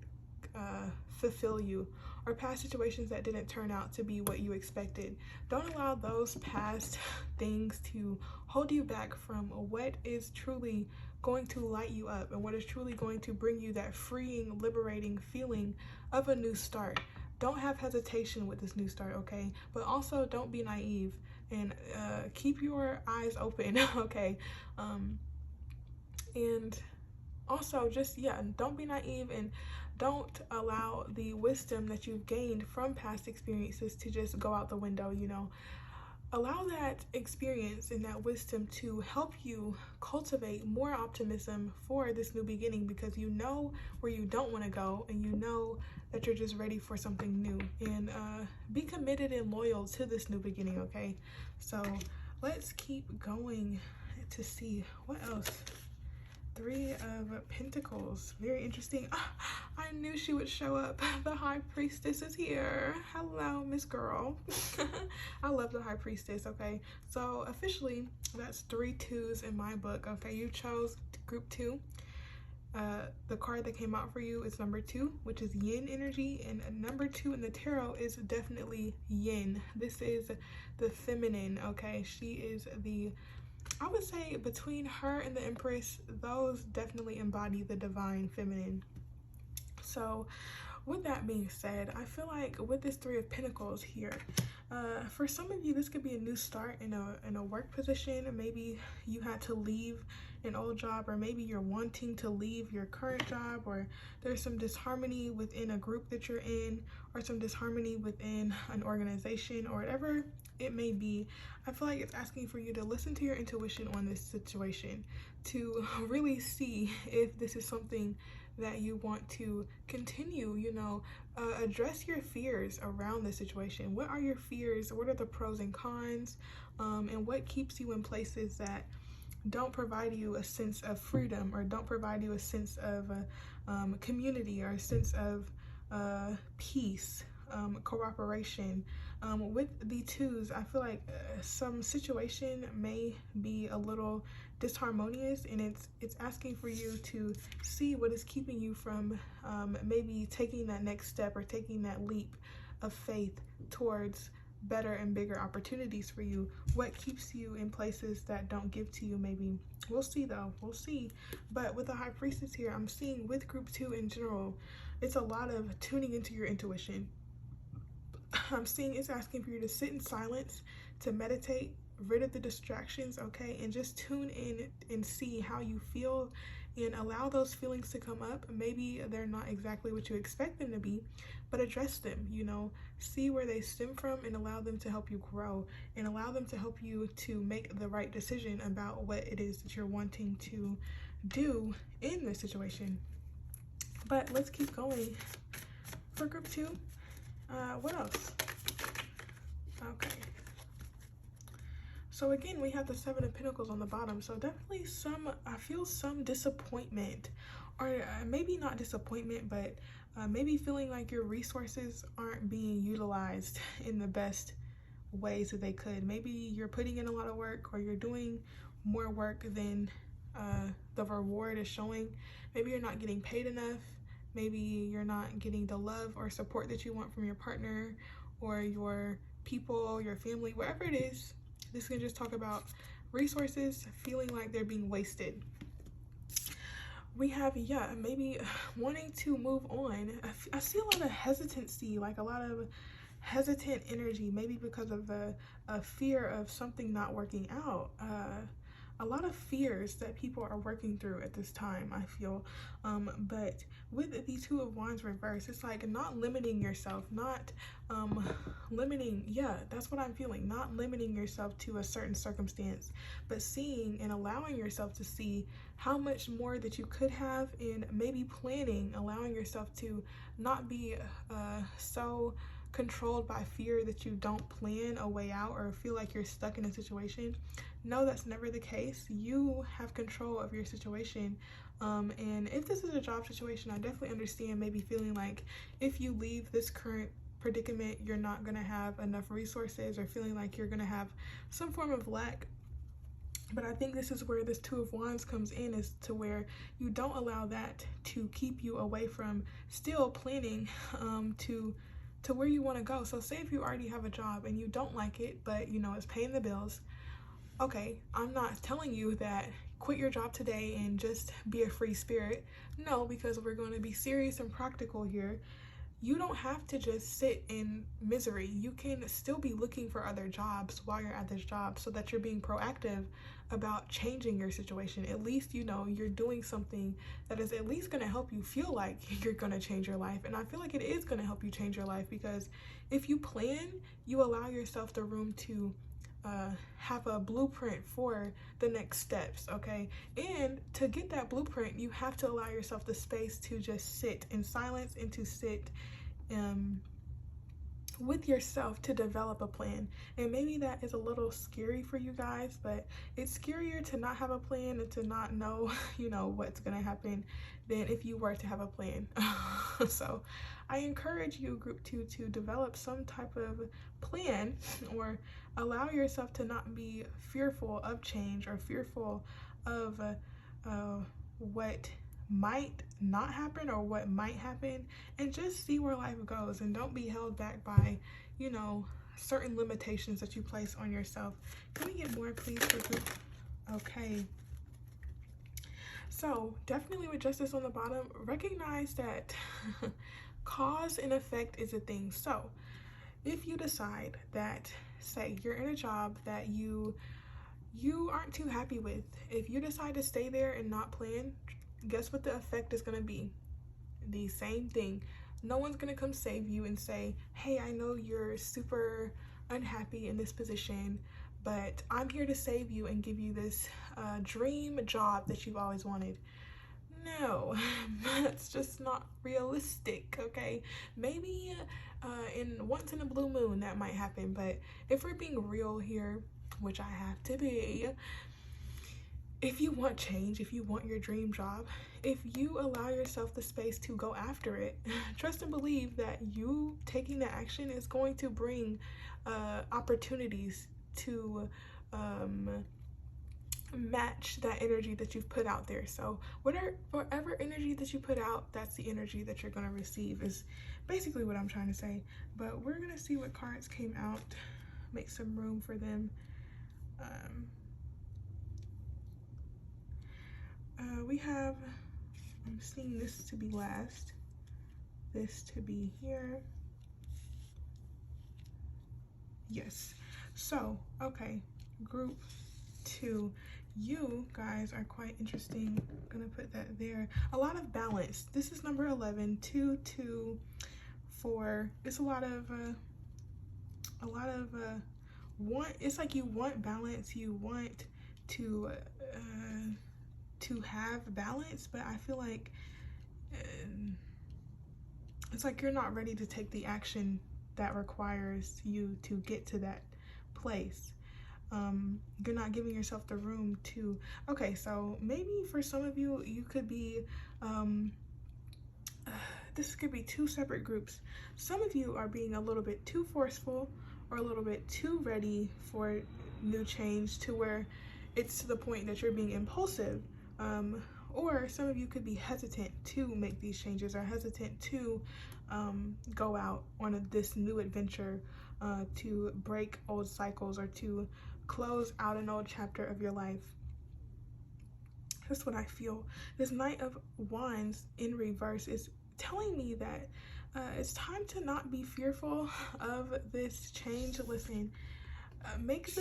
fulfill you, or past situations that didn't turn out to be what you expected. Don't allow those past things to hold you back from what is truly going to light you up and what is truly going to bring you that freeing, liberating feeling of a new start. Don't have hesitation with this new start, okay? But also don't be naive, and keep your eyes open, okay? And also just, yeah, don't be naive, and don't allow the wisdom that you've gained from past experiences to just go out the window, you know. Allow that experience and that wisdom to help you cultivate more optimism for this new beginning, because you know where you don't want to go, and you know that you're just ready for something new. And be committed and loyal to this new beginning, okay? So let's keep going to see what else. 3 of Pentacles. Very interesting. I knew she would show up. The High Priestess is here. Hello, Miss Girl. I love the High Priestess, okay? So officially, that's 3 2s in my book, okay? You chose group 2. The card that came out for you is number 2, which is yin energy, and number 2 in the tarot is definitely yin. This is the feminine, okay? She is the, I would say between her and the Empress, those definitely embody the divine feminine. So with that being said, I feel like with this 3 of Pentacles here, for some of you, this could be a new start in a work position. Maybe you had to leave an old job, or maybe you're wanting to leave your current job, or there's some disharmony within a group that you're in, or some disharmony within an organization, or whatever it may be. I feel like it's asking for you to listen to your intuition on this situation, to really see if this is something that you want to continue, you know, address your fears around the situation. What are your fears? What are the pros and cons? And what keeps you in places that don't provide you a sense of freedom, or don't provide you a sense of community, or a sense of peace, cooperation. With the 2s, I feel like some situation may be a little disharmonious, and it's asking for you to see what is keeping you from maybe taking that next step, or taking that leap of faith towards better and bigger opportunities for you. What keeps you in places that don't give to you? Maybe we'll see, though. We'll see. But with the High Priestess here, I'm seeing with group 2 in general, it's a lot of tuning into your intuition. I'm seeing it's asking for you to sit in silence, to meditate, rid of the distractions, okay, and just tune in and see how you feel, and allow those feelings to come up. Maybe they're not exactly what you expect them to be, but address them, you know, see where they stem from, and allow them to help you grow, and allow them to help you to make the right decision about what it is that you're wanting to do in this situation. But let's keep going. For group 2, what else? Okay. So again, we have the 7 of Pentacles on the bottom. So definitely I feel some disappointment, or maybe not disappointment, but maybe feeling like your resources aren't being utilized in the best ways that they could. Maybe you're putting in a lot of work, or you're doing more work than the reward is showing. Maybe you're not getting paid enough. Maybe you're not getting the love or support that you want from your partner, or your people, your family, wherever it is. This can just talk about resources feeling like they're being wasted. We have, yeah, maybe wanting to move on. I see a lot of hesitancy, like a lot of hesitant energy, maybe because of a fear of something not working out. A lot of fears that people are working through at this time, I feel. But with the 2 of Wands reverse, it's like not limiting yourself, not limiting, yeah, that's what I'm feeling, not limiting yourself to a certain circumstance, but seeing and allowing yourself to see how much more that you could have, and maybe planning, allowing yourself to not be so controlled by fear that you don't plan a way out, or feel like you're stuck in a situation. No, that's never the case. You have control of your situation. And if this is a job situation, I definitely understand maybe feeling like if you leave this current predicament, you're not going to have enough resources, or feeling like you're going to have some form of lack. But I think this is where this 2 of Wands comes in, is to where you don't allow that to keep you away from still planning to where you want to go. So say if you already have a job and you don't like it, but you know it's paying the bills. Okay, I'm not telling you that quit your job today and just be a free spirit. No, because we're going to be serious and practical here. You don't have to just sit in misery. You can still be looking for other jobs while you're at this job, so that you're being proactive about changing your situation. At least, you know, you're doing something that is at least going to help you feel like you're going to change your life. And I feel like it is going to help you change your life, because if you plan, you allow yourself the room to have a blueprint for the next steps, okay? And to get that blueprint, you have to allow yourself the space to just sit in silence, and to sit with yourself to develop a plan. And maybe that is a little scary for you guys, but it's scarier to not have a plan and to not know, what's gonna happen than if you were to have a plan. So I encourage you, group 2, to develop some type of plan, or allow yourself to not be fearful of change or fearful of what might not happen or what might happen, and just see where life goes, and don't be held back by certain limitations that you place on yourself. Can we get more, please, for group? Okay, so definitely with justice on the bottom, recognize that cause and effect is a thing. So if you decide that, say you're in a job that you aren't too happy with, if you decide to stay there and not plan, guess what the effect is going to be? The same thing. No one's going to come save you and say, hey, I know you're super unhappy in this position, but I'm here to save you and give you this dream job that you've always wanted. No, that's just not realistic, okay? Maybe once in a blue moon that might happen, but if we're being real here, which I have to be, if you want change, if you want your dream job, if you allow yourself the space to go after it, trust and believe that you taking the action is going to bring opportunities to match that energy that you've put out there. So whatever energy that you put out, that's the energy that you're going to receive, is basically what I'm trying to say. But we're going to see what cards came out, make some room for them. We have, I'm seeing this to be last, this to be here. Yes. So, okay, group 2. You guys are quite interesting. I'm gonna put that there. A lot of balance. This is number 11. 2, 2, 4. It's a lot of want. It's like you want balance. You want to have balance, but I feel like it's like you're not ready to take the action that requires you to get to that place. You're not giving yourself the room to, okay, so maybe for some of you, you could be, this could be 2 separate groups. Some of you are being a little bit too forceful or a little bit too ready for new change, to where it's to the point that you're being impulsive. Or some of you could be hesitant to make these changes, or hesitant to go out on this new adventure, to break old cycles, or to close out an old chapter of your life. That's what I feel. This Knight of Wands in reverse is telling me that it's time to not be fearful of this change. Listen, make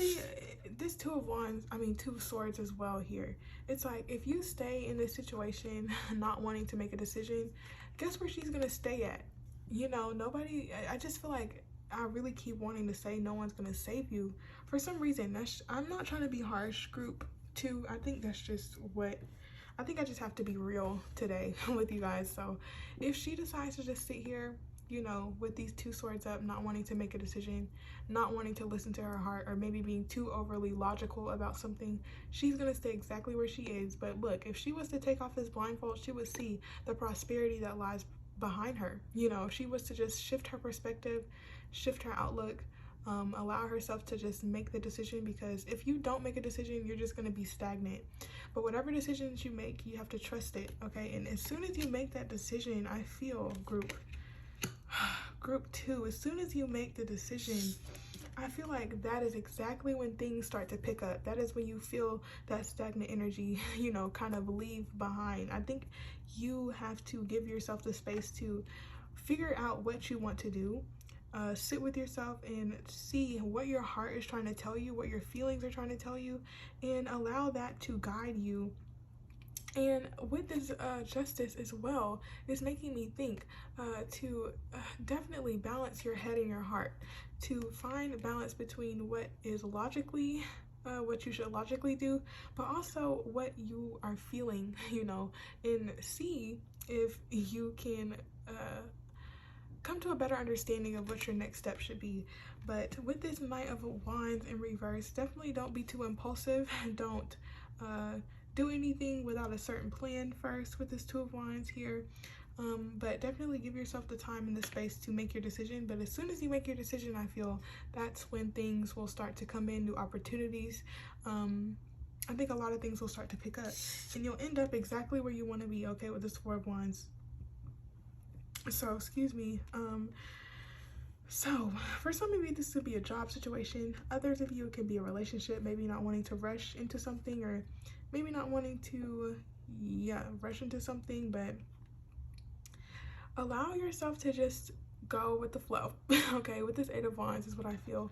this 2 of Wands, 2 of Swords as well here. It's like, if you stay in this situation not wanting to make a decision, guess where she's gonna stay at? Nobody, I just feel like I really keep wanting to say no one's gonna save you for some reason. I'm not trying to be harsh, group 2. I think that's just what, I think I just have to be real today with you guys. So if she decides to just sit here, with these 2 swords up, not wanting to make a decision, not wanting to listen to her heart, or maybe being too overly logical about something, she's gonna stay exactly where she is. But look, if she was to take off this blindfold, she would see the prosperity that lies behind her. If she was to just shift her perspective, shift her outlook, allow herself to just make the decision, because if you don't make a decision, you're just going to be stagnant. But whatever decisions you make, you have to trust it, okay? And as soon as you make that decision, I feel, group 2, as soon as you make the decision, I feel like that is exactly when things start to pick up. That is when you feel that stagnant energy, kind of leave behind. I think you have to give yourself the space to figure out what you want to do. Sit with yourself and see what your heart is trying to tell you, what your feelings are trying to tell you, and allow that to guide you. And with this justice as well, is making me think to definitely balance your head and your heart, to find balance between what is logically what you should logically do, but also what you are feeling, and see if you can come to a better understanding of what your next step should be. But with this Knight of Wands in reverse, definitely don't be too impulsive. Don't do anything without a certain plan first with this Two of Wands here. But definitely give yourself the time and the space to make your decision. But as soon as you make your decision, I feel that's when things will start to come in, new opportunities. I think a lot of things will start to pick up, and you'll end up exactly where you want to be, okay, with this Four of Wands. So, excuse me. So for some of you, this could be a job situation. Others of you, it can be a relationship, maybe not wanting to rush into something, or maybe not wanting to, rush into something, but allow yourself to just go with the flow. Okay, with this Eight of Wands is what I feel.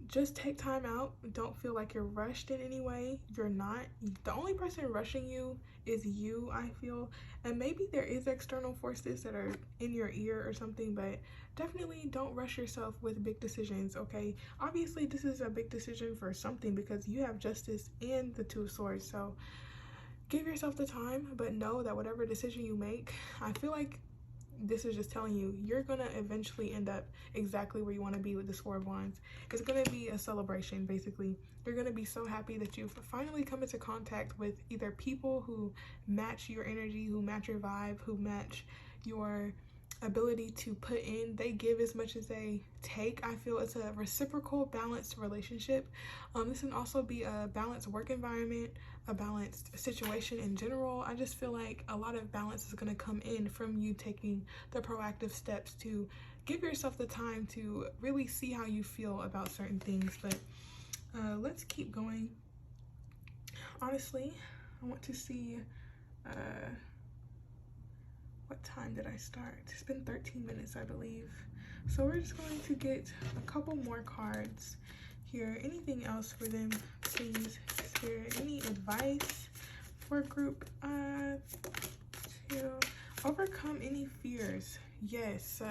Just take time out. Don't feel like you're rushed in any way. You're not. The only person rushing you is you, I feel. And maybe there is external forces that are in your ear or something, but definitely don't rush yourself with big decisions, okay? Obviously, this is a big decision for something because you have Justice and the Two of Swords. So give yourself the time, but know that whatever decision you make, I feel like this is just telling you, you're gonna eventually end up exactly where you want to be with this Four of Wands. It's gonna be a celebration, basically. You're gonna be so happy that you've finally come into contact with either people who match your energy, who match your vibe, who match your ability to put in. They give as much as they take. I feel it's a reciprocal, balanced relationship. This can also be a balanced work environment, a balanced situation in general. I just feel like a lot of balance is going to come in from you taking the proactive steps to give yourself the time to really see how you feel about certain things. But let's keep going. Honestly, I want to see what time did I start? It's been 13 minutes, I believe. So we're just going to get a couple more cards here. Anything else for them, please? Is there any advice for group to overcome any fears? Yes,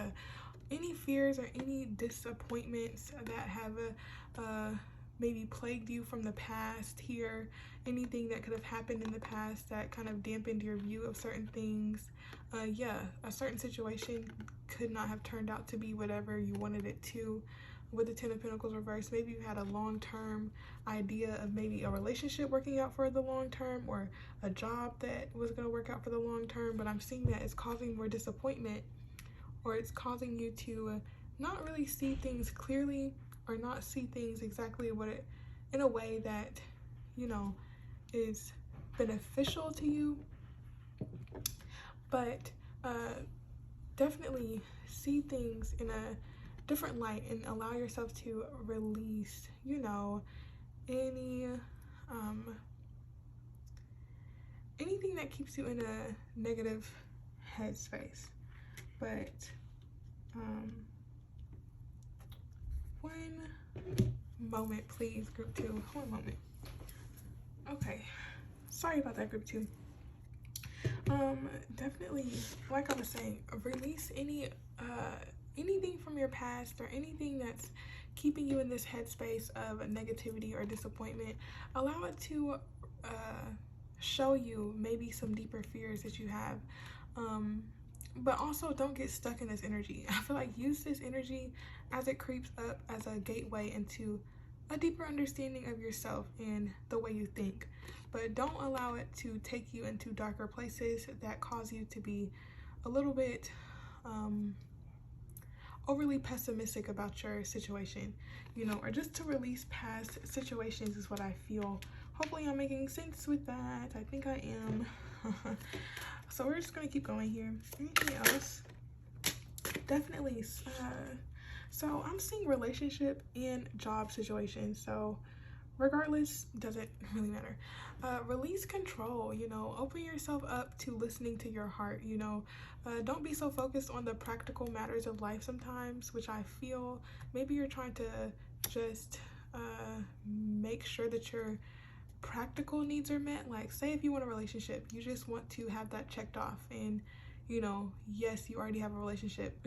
any fears or any disappointments that have maybe plagued you from the past here, anything that could have happened in the past that kind of dampened your view of certain things. A certain situation could not have turned out to be whatever you wanted it to. With the Ten of Pentacles reversed, maybe you had a long-term idea of maybe a relationship working out for the long term, or a job that was going to work out for the long term, but I'm seeing that it's causing more disappointment, or it's causing you to not really see things clearly, or not see things exactly in a way that, you know, is beneficial to you. But definitely see things in a different light and allow yourself to release, you know, anything that keeps you in a negative headspace. But one moment, please, group two. One moment. Okay, sorry about that, group two. Definitely, like I was saying, release anything from your past, or anything that's keeping you in this headspace of negativity or disappointment. Allow it to show you maybe some deeper fears that you have, but also don't get stuck in this energy. I feel like use this energy as it creeps up as a gateway into a deeper understanding of yourself and the way you think, but don't allow it to take you into darker places that cause you to be a little bit overly pessimistic about your situation, you know, or just to release past situations is what I feel. Hopefully I'm making sense with that. I think I am. So we're just gonna keep going here. Anything else? Definitely. So I'm seeing relationship and job situations. So regardless, doesn't really matter. Release control, you know, open yourself up to listening to your heart, you know. Don't be so focused on the practical matters of life sometimes, which I feel maybe you're trying to just make sure that your practical needs are met. Like, say if you want a relationship, you just want to have that checked off, and you know, yes, you already have a relationship,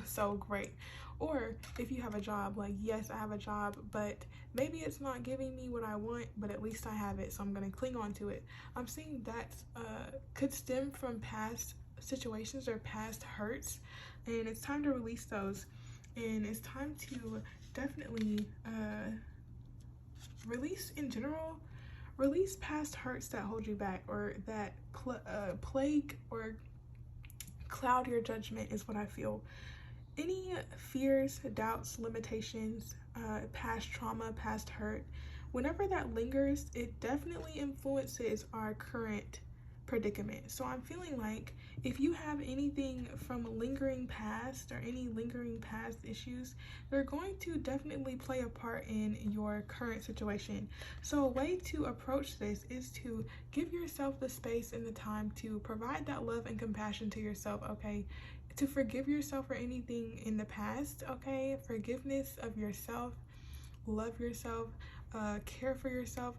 so great. Or if you have a job, like, yes, I have a job, but maybe it's not giving me what I want, but at least I have it, so I'm gonna cling on to it. I'm seeing that could stem from past situations or past hurts, and it's time to release those. And it's time to definitely release in general. Release past hurts that hold you back, or that plague or cloud your judgment, is what I feel. Any fears, doubts, limitations, past trauma, past hurt, whenever that lingers, it definitely influences our current predicament. So I'm feeling like if you have anything from lingering past or any lingering past issues, they're going to definitely play a part in your current situation. So a way to approach this is to give yourself the space and the time to provide that love and compassion to yourself, okay? To forgive yourself for anything in the past, okay? Forgiveness of yourself, love yourself, care for yourself.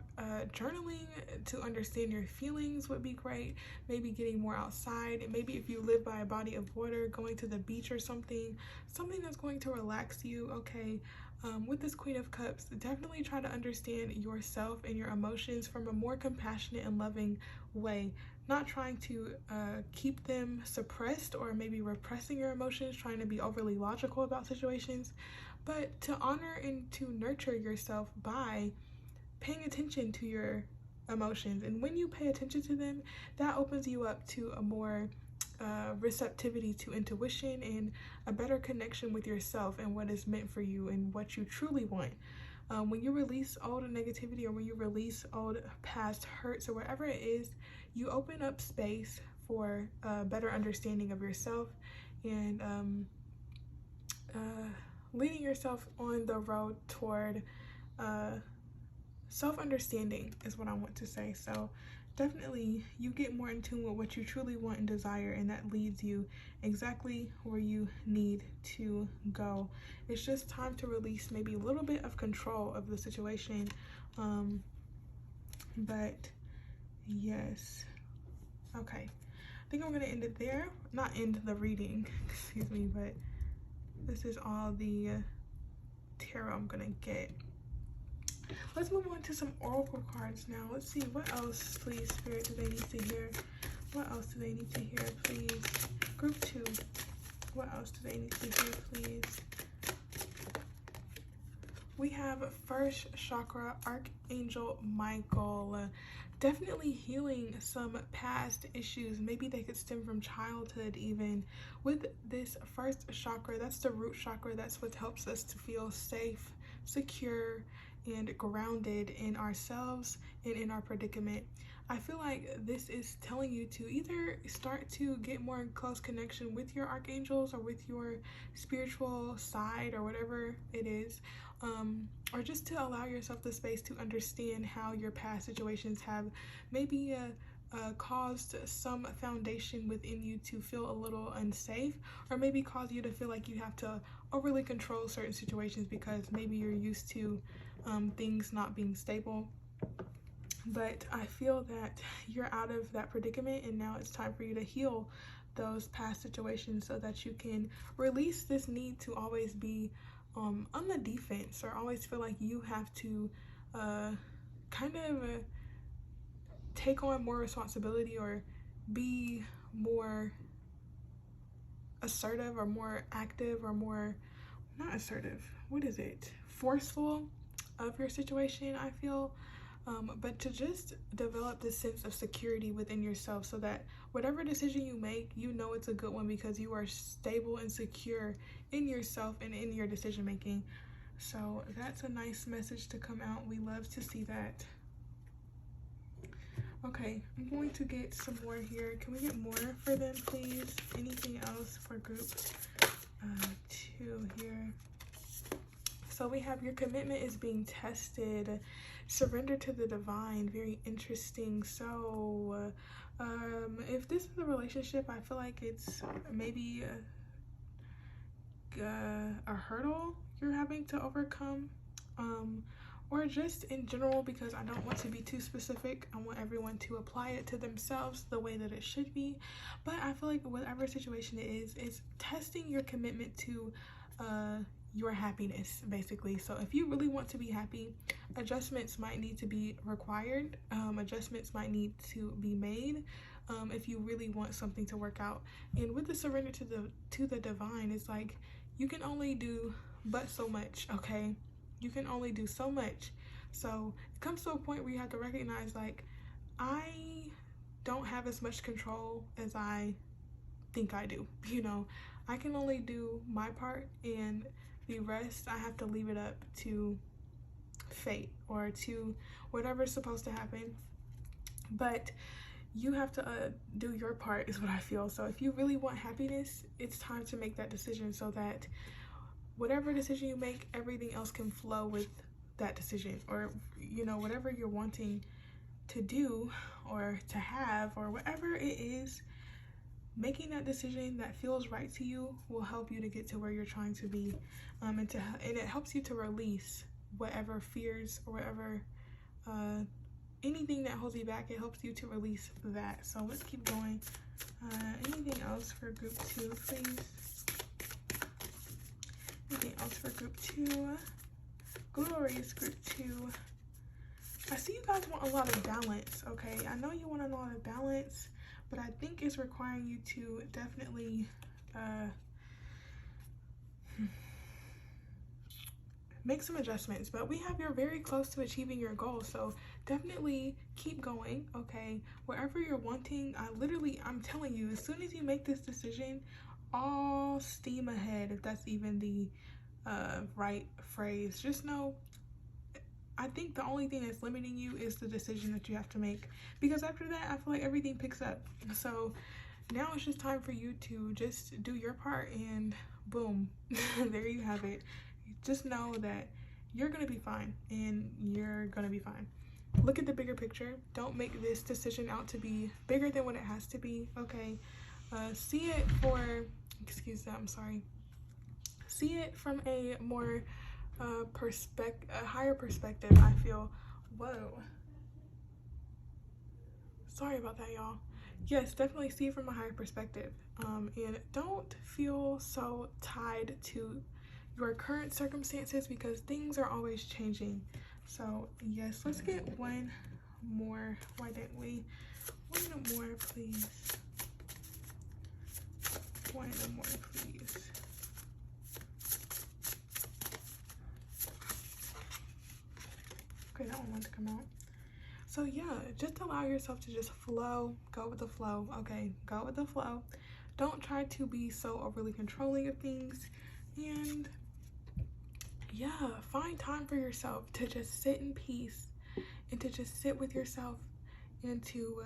Journaling to understand your feelings would be great. Maybe getting more outside. Maybe if you live by a body of water, going to the beach or something that's going to relax you, okay? With this Queen of Cups, definitely try to understand yourself and your emotions from a more compassionate and loving way. Not trying to keep them suppressed or maybe repressing your emotions, trying to be overly logical about situations, but to honor and to nurture yourself by paying attention to your emotions. And when you pay attention to them, that opens you up to a more receptivity to intuition and a better connection with yourself and what is meant for you and what you truly want. When you release old negativity, or when you release old past hurts, or whatever it is, you open up space for a better understanding of yourself and leading yourself on the road toward self-understanding is what I want to say. So definitely you get more in tune with what you truly want and desire, and that leads you exactly where you need to go. It's just time to release maybe a little bit of control of the situation. But yes, okay, I think I'm gonna end it there. Not end the reading, excuse me, but this is all the tarot I'm gonna get. Let's move on to some oracle cards now. Let's see, what else, please, Spirit, do they need to hear? What else do they need to hear, please? Group 2, what else do they need to hear, please? We have first chakra, Archangel Michael. Definitely healing some past issues. Maybe they could stem from childhood even. With this first chakra, that's the root chakra. That's what helps us to feel safe, secure, and grounded in ourselves and in our predicament. I feel like this is telling you to either start to get more in close connection with your archangels or with your spiritual side or whatever it is, or just to allow yourself the space to understand how your past situations have maybe caused some foundation within you to feel a little unsafe, or maybe cause you to feel like you have to overly control certain situations because maybe you're used to things not being stable. But I feel that you're out of that predicament, and now it's time for you to heal those past situations so that you can release this need to always be on the defense, or always feel like you have to kind of take on more responsibility or be more assertive or more active or more, not assertive, what is it, forceful of your situation, I feel. But to just develop this sense of security within yourself so that whatever decision you make, you know it's a good one because you are stable and secure in yourself and in your decision making. So that's a nice message to come out. We love to see that. Okay, I'm going to get some more here. Can we get more for them, please? Anything else for group 2 here? So we have your commitment is being tested. Surrender to the divine. Very interesting. So if this is a relationship, I feel like it's maybe a hurdle you're having to overcome, or just in general, because I don't want to be too specific. I want everyone to apply it to themselves the way that it should be. But I feel like whatever situation it is, it's testing your commitment to your happiness, basically. So if you really want to be happy, adjustments might need to be required. Adjustments might need to be made. if you really want something to work out. And with the surrender to the divine, it's like you can only do but so much, okay? You can only do so much. So it comes to a point where you have to recognize, like, I don't have as much control as I think I do. You know, I can only do my part, and the rest I have to leave it up to fate or to whatever's supposed to happen. But you have to do your part, is what I feel. So if you really want happiness, it's time to make that decision, so that whatever decision you make, everything else can flow with that decision. Or, you know, whatever you're wanting to do or to have, or whatever it is, making that decision that feels right to you will help you to get to where you're trying to be. And it helps you to release whatever fears or whatever anything that holds you back. It helps you to release that. So let's keep going. Anything else for group 2, please? Anything else for group 2? Glorious group 2. I see you guys want a lot of balance, okay? I know you want a lot of balance, but I think it's requiring you to definitely make some adjustments. But you're very close to achieving your goal, so definitely keep going, okay? Wherever you're wanting, I'm telling you, as soon as you make this decision, all steam ahead, if that's even the right phrase. Just know, I think the only thing that's limiting you is the decision that you have to make, because after that I feel like everything picks up. So now it's just time for you to just do your part, and boom, there you have it. Just know that you're gonna be fine, and you're gonna be fine. Look at the bigger picture. Don't make this decision out to be bigger than what it has to be, okay? See it see it from a more a higher perspective, I feel. Whoa, sorry about that, y'all. Yes, definitely see it from a higher perspective, and don't feel so tied to your current circumstances, because things are always changing. So yes, let's get one more. Why didn't we? One more, please. One more, please. Okay, that one wants to come out. So yeah, just allow yourself to just flow. Go with the flow, okay? Go with the flow. Don't try to be so overly controlling of things. And yeah, find time for yourself to just sit in peace, and to just sit with yourself, and to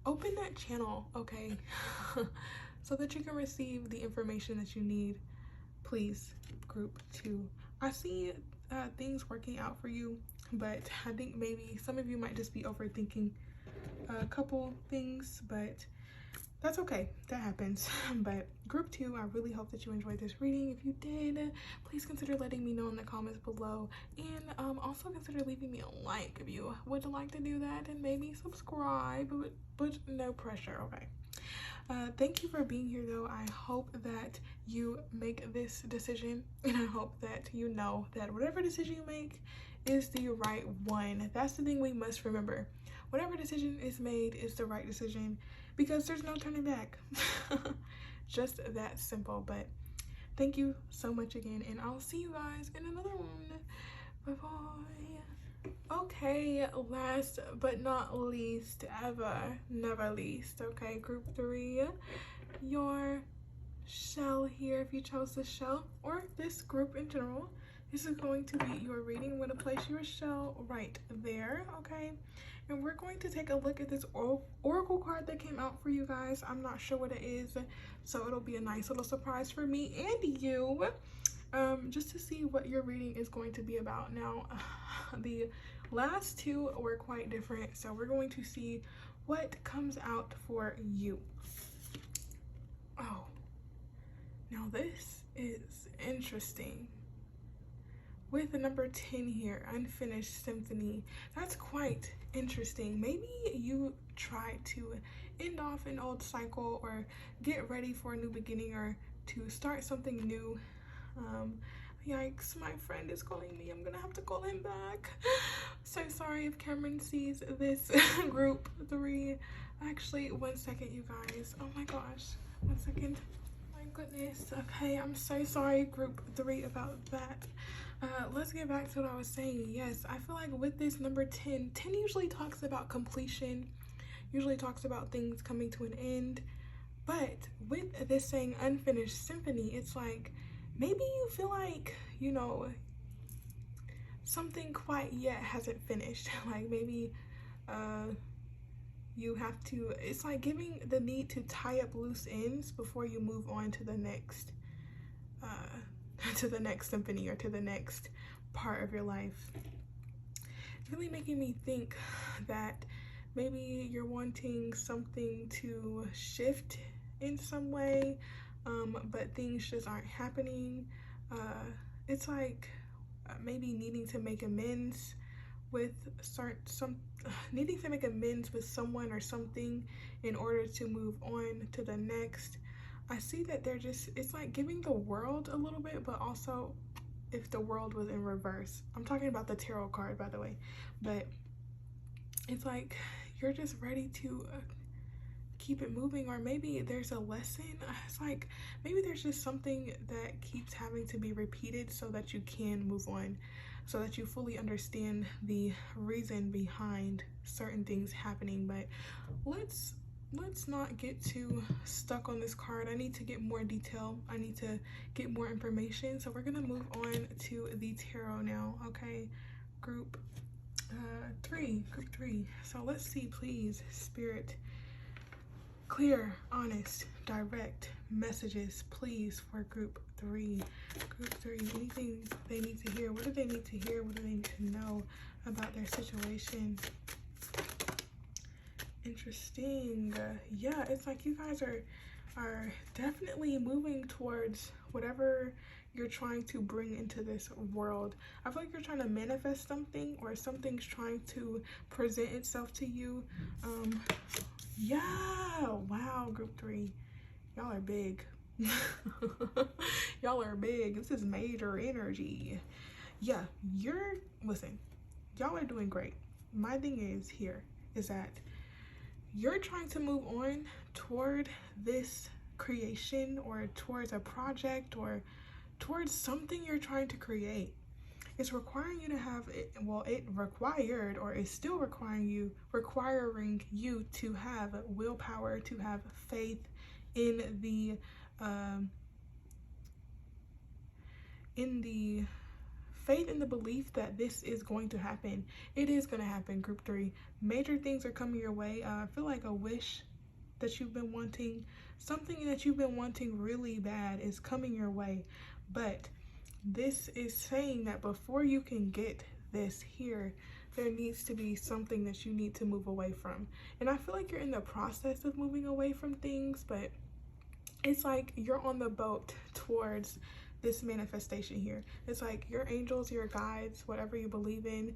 open that channel, okay? So that you can receive the information that you need. Please, group 2. I see things working out for you, but I think maybe some of you might just be overthinking a couple things, but that's okay. That happens. But group 2, I really hope that you enjoyed this reading. If you did, please consider letting me know in the comments below, and also consider leaving me a like if you would like to do that, and maybe subscribe, but no pressure, okay? Thank you for being here, though. I hope that you make this decision, and I hope that you know that whatever decision you make is the right one. That's the thing we must remember. Whatever decision is made is the right decision, because there's no turning back. Just that simple. But thank you so much again, and I'll see you guys in another one. Bye-bye. Okay, last but not least, never least, okay, group 3, your shell here, if you chose this shell, or this group in general, this is going to be your reading. I'm going to place your shell right there, okay? And we're going to take a look at this oracle card that came out for you guys. I'm not sure what it is, so it'll be a nice little surprise for me and you, just to see what your reading is going to be about. Now, the last 2 were quite different, so we're going to see what comes out for you. Oh, now this is interesting. With the number 10 here, Unfinished Symphony, that's quite interesting. Maybe you try to end off an old cycle, or get ready for a new beginning, or to start something new. Yikes, my friend is calling me. I'm gonna have to call him back. So sorry if Cameron sees this group 3. Actually, 1 second, you guys. Oh my gosh. 1 second. My goodness. Okay, I'm so sorry, group 3, about that. Let's get back to what I was saying. Yes, I feel like with this number 10, 10 usually talks about completion, usually talks about things coming to an end. But with this saying unfinished symphony, it's like maybe you feel like, you know, something quite yet hasn't finished. Like maybe you have to, it's like giving the need to tie up loose ends before you move on to the next symphony or to the next part of your life. It's really making me think that maybe you're wanting something to shift in some way, but things just aren't happening. It's like maybe needing to make amends with someone or something in order to move on to the next. I see that they're just, it's like giving the world a little bit, but also if the world was in reverse. I'm talking about the tarot card, by the way, but it's like you're just ready to keep it moving, or maybe there's a lesson. It's like maybe there's just something that keeps having to be repeated so that you can move on, so that you fully understand the reason behind certain things happening. But let's not get too stuck on this card. I need to get more detail. I need to get more information. So we're gonna move on to the tarot now. Okay, group 3. So let's see, please, Spirit, clear, honest, direct messages, please, for group 3. Group 3, anything they need to hear. What do they need to hear? What do they need to know about their situation? Interesting. Yeah, it's like you guys are definitely moving towards whatever you're trying to bring into this world. I feel like you're trying to manifest something, or something's trying to present itself to you. Yeah, wow, group 3, y'all are big. Y'all are big. This is major energy. Yeah, listen, y'all are doing great. My thing is that you're trying to move on toward this creation, or towards a project, or towards something you're trying to create. It's requiring you to have it, well, it required, or is still requiring you to have willpower, to have faith in the faith in the belief that this is going to happen. It is going to happen, group 3. Major things are coming your way. I feel like a wish that you've been wanting, something that you've been wanting really bad, is coming your way. But this is saying that before you can get this here, there needs to be something that you need to move away from. And I feel like you're in the process of moving away from things, but it's like you're on the boat towards this manifestation here. It's like your angels, your guides, whatever you believe in,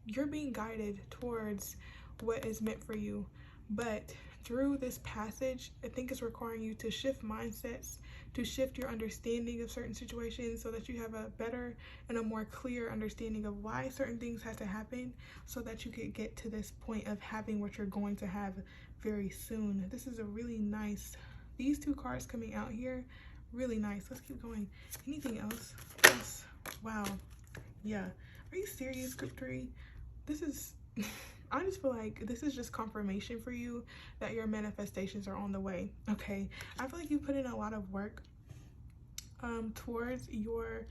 you're being guided towards what is meant for you. But through this passage, I think it's requiring you to shift mindsets, to shift your understanding of certain situations, so that you have a better and a more clear understanding of why certain things had to happen, so that you could get to this point of having what you're going to have very soon. This is a really nice, these 2 cards coming out here, really nice. Let's keep going. Anything else? Yes. Wow. Yeah. Are you serious, group 3? This is I just feel like this is just confirmation for you that your manifestations are on the way. Okay, I feel like you put in a lot of work towards your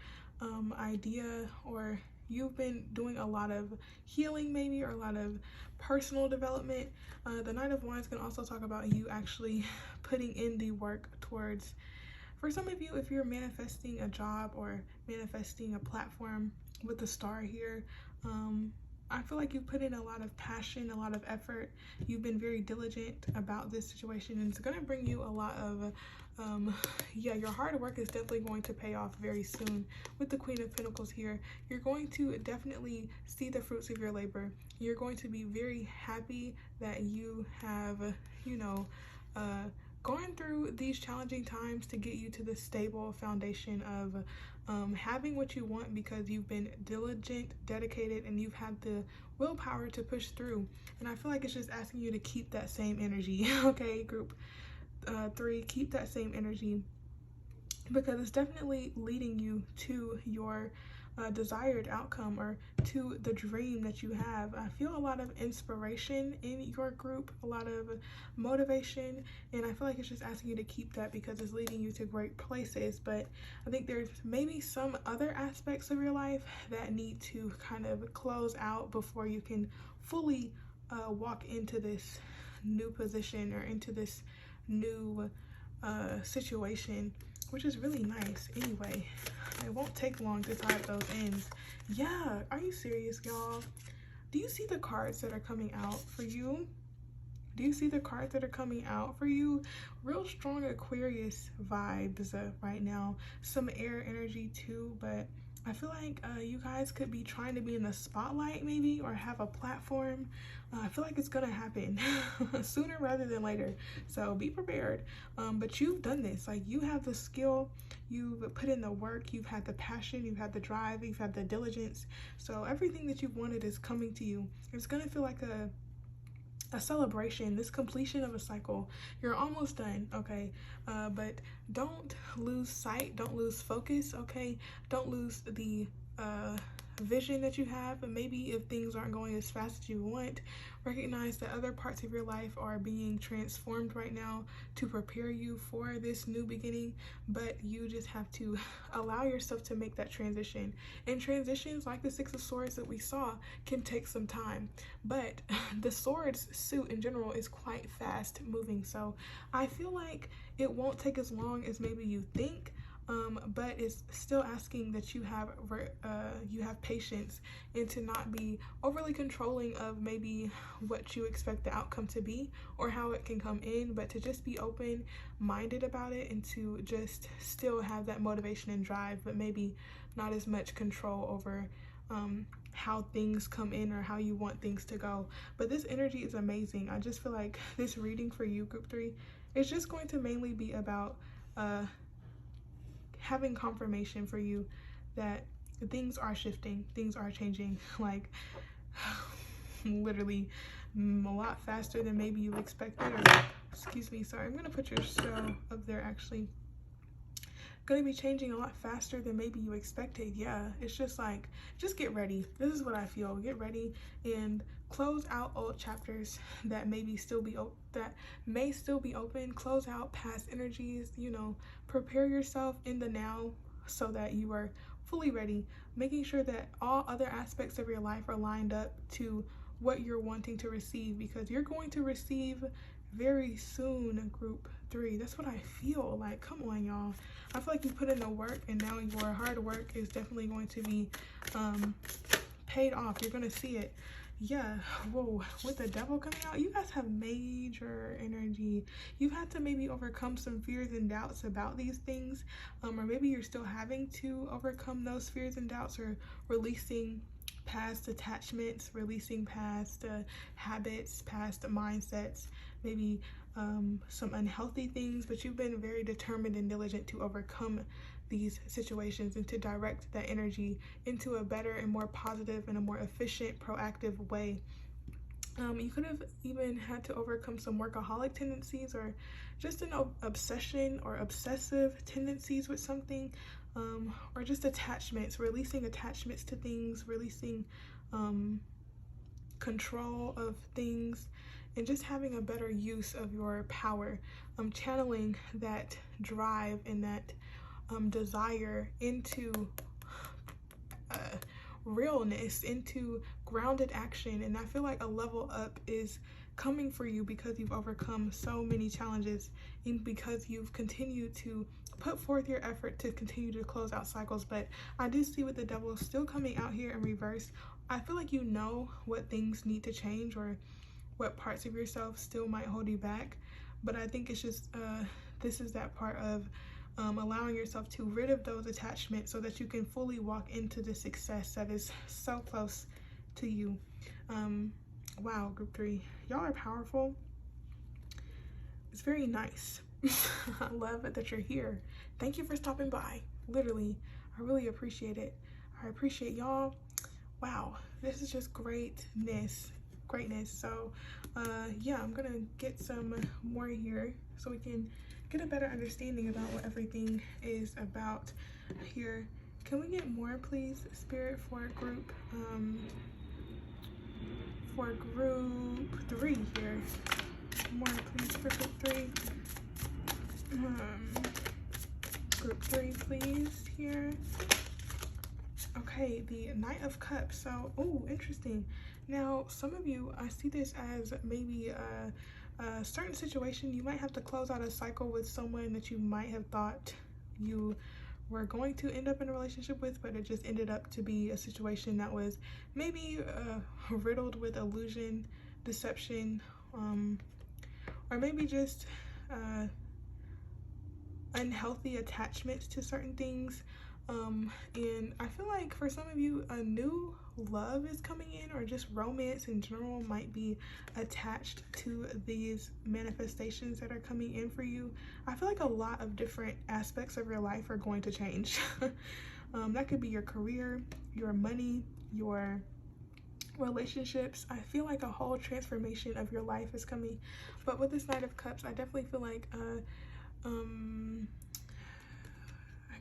idea, or you've been doing a lot of healing, maybe, or a lot of personal development. The Knight of Wands can also talk about you actually putting in the work towards, for some of you, if you're manifesting a job or manifesting a platform with the star here, I feel like you put in a lot of passion, a lot of effort. You've been very diligent about this situation, and it's going to bring you a lot of, yeah, your hard work is definitely going to pay off very soon. With the Queen of Pentacles here, you're going to definitely see the fruits of your labor. You're going to be very happy that you have, you know, gone through these challenging times to get you to the stable foundation of having what you want because you've been diligent, dedicated, and you've had the willpower to push through. And I feel like it's just asking you to keep that same energy. Okay, group 3, keep that same energy, because it's definitely leading you to your desired outcome, or to the dream that you have. I feel a lot of inspiration in your group, a lot of motivation, and I feel like it's just asking you to keep that because it's leading you to great places. But I think there's maybe some other aspects of your life that need to kind of close out before you can fully walk into this new position or into this new situation, which is really nice. Anyway, it won't take long to tie up those ends. Yeah, are you serious, y'all? Do you see the cards that are coming out for you? Do you see the cards that are coming out for you? Real strong Aquarius vibes right now. Some air energy too, but I feel like you guys could be trying to be in the spotlight maybe, or have a platform. I feel like it's gonna happen sooner rather than later, so be prepared. But you've done this, like you have the skill, you've put in the work, you've had the passion, you've had the drive, you've had the diligence, so everything that you've wanted is coming to you. It's gonna feel like a celebration, this completion of a cycle. You're almost done, okay? But don't lose sight, don't lose focus, okay? Don't lose the vision that you have. And maybe if things aren't going as fast as you want, recognize that other parts of your life are being transformed right now to prepare you for this new beginning. But you just have to allow yourself to make that transition. And transitions like the Six of Swords that we saw can take some time, but the Swords suit in general is quite fast moving, so I feel like it won't take as long as maybe you think. But it's still asking that you have patience, and to not be overly controlling of maybe what you expect the outcome to be or how it can come in, but to just be open-minded about it, and to just still have that motivation and drive, but maybe not as much control over how things come in or how you want things to go. But this energy is amazing. I just feel like this reading for you, group 3, is just going to mainly be about having confirmation for you that things are shifting, things are changing, like literally a lot faster than maybe you expected. Or excuse me, sorry, I'm gonna put your show up there. Actually, gonna be changing a lot faster than maybe you expected. Yeah, it's just like, just get ready. This is what I feel. Get ready and close out old chapters that maybe still be may still be open. Close out past energies, you know, prepare yourself in the now so that you are fully ready, making sure that all other aspects of your life are lined up to what you're wanting to receive, because you're going to receive very soon, group 3. That's what I feel like. Come on, y'all. I feel like you put in the work, and now your hard work is definitely going to be paid off. You're gonna see it. Yeah. Whoa, with the Devil coming out, you guys have major energy. You've had to maybe overcome some fears and doubts about these things, or maybe you're still having to overcome those fears and doubts, or releasing past attachments, releasing past habits, past mindsets, maybe some unhealthy things. But you've been very determined and diligent to overcome these situations and to direct that energy into a better and more positive and a more efficient, proactive way. You could have even had to overcome some workaholic tendencies, or just an obsession or obsessive tendencies with something, or just attachments, releasing attachments to things, releasing control of things, and just having a better use of your power, channeling that drive and that desire into realness, into grounded action. And I feel like a level up is coming for you because you've overcome so many challenges, and because you've continued to put forth your effort to continue to close out cycles. But I do see with the Devil still coming out here in reverse, I feel like you know what things need to change, or what parts of yourself still might hold you back. But I think it's just this is that part of allowing yourself to rid of those attachments so that you can fully walk into the success that is so close to you. Wow, group 3, y'all are powerful. It's very nice. I love it that you're here. Thank you for stopping by, literally. I really appreciate it. I appreciate y'all. Wow, this is just greatness. So yeah, I'm gonna get some more here so we can get a better understanding about what everything is about here. Can we get more, please, Spirit, for group 3 here? More, please, for group 3. Group 3, please, here. Okay, the Knight of Cups. So, oh, interesting. Now, some of you, I see this as maybe a certain situation. You might have to close out a cycle with someone that you might have thought you were going to end up in a relationship with, but it just ended up to be a situation that was maybe riddled with illusion, deception, or maybe just unhealthy attachments to certain things. And I feel like for some of you, a new love is coming in, or just romance in general might be attached to these manifestations that are coming in for you. I feel like a lot of different aspects of your life are going to change. That could be your career, your money, your relationships. I feel like a whole transformation of your life is coming. But with this Knight of Cups, I definitely feel like I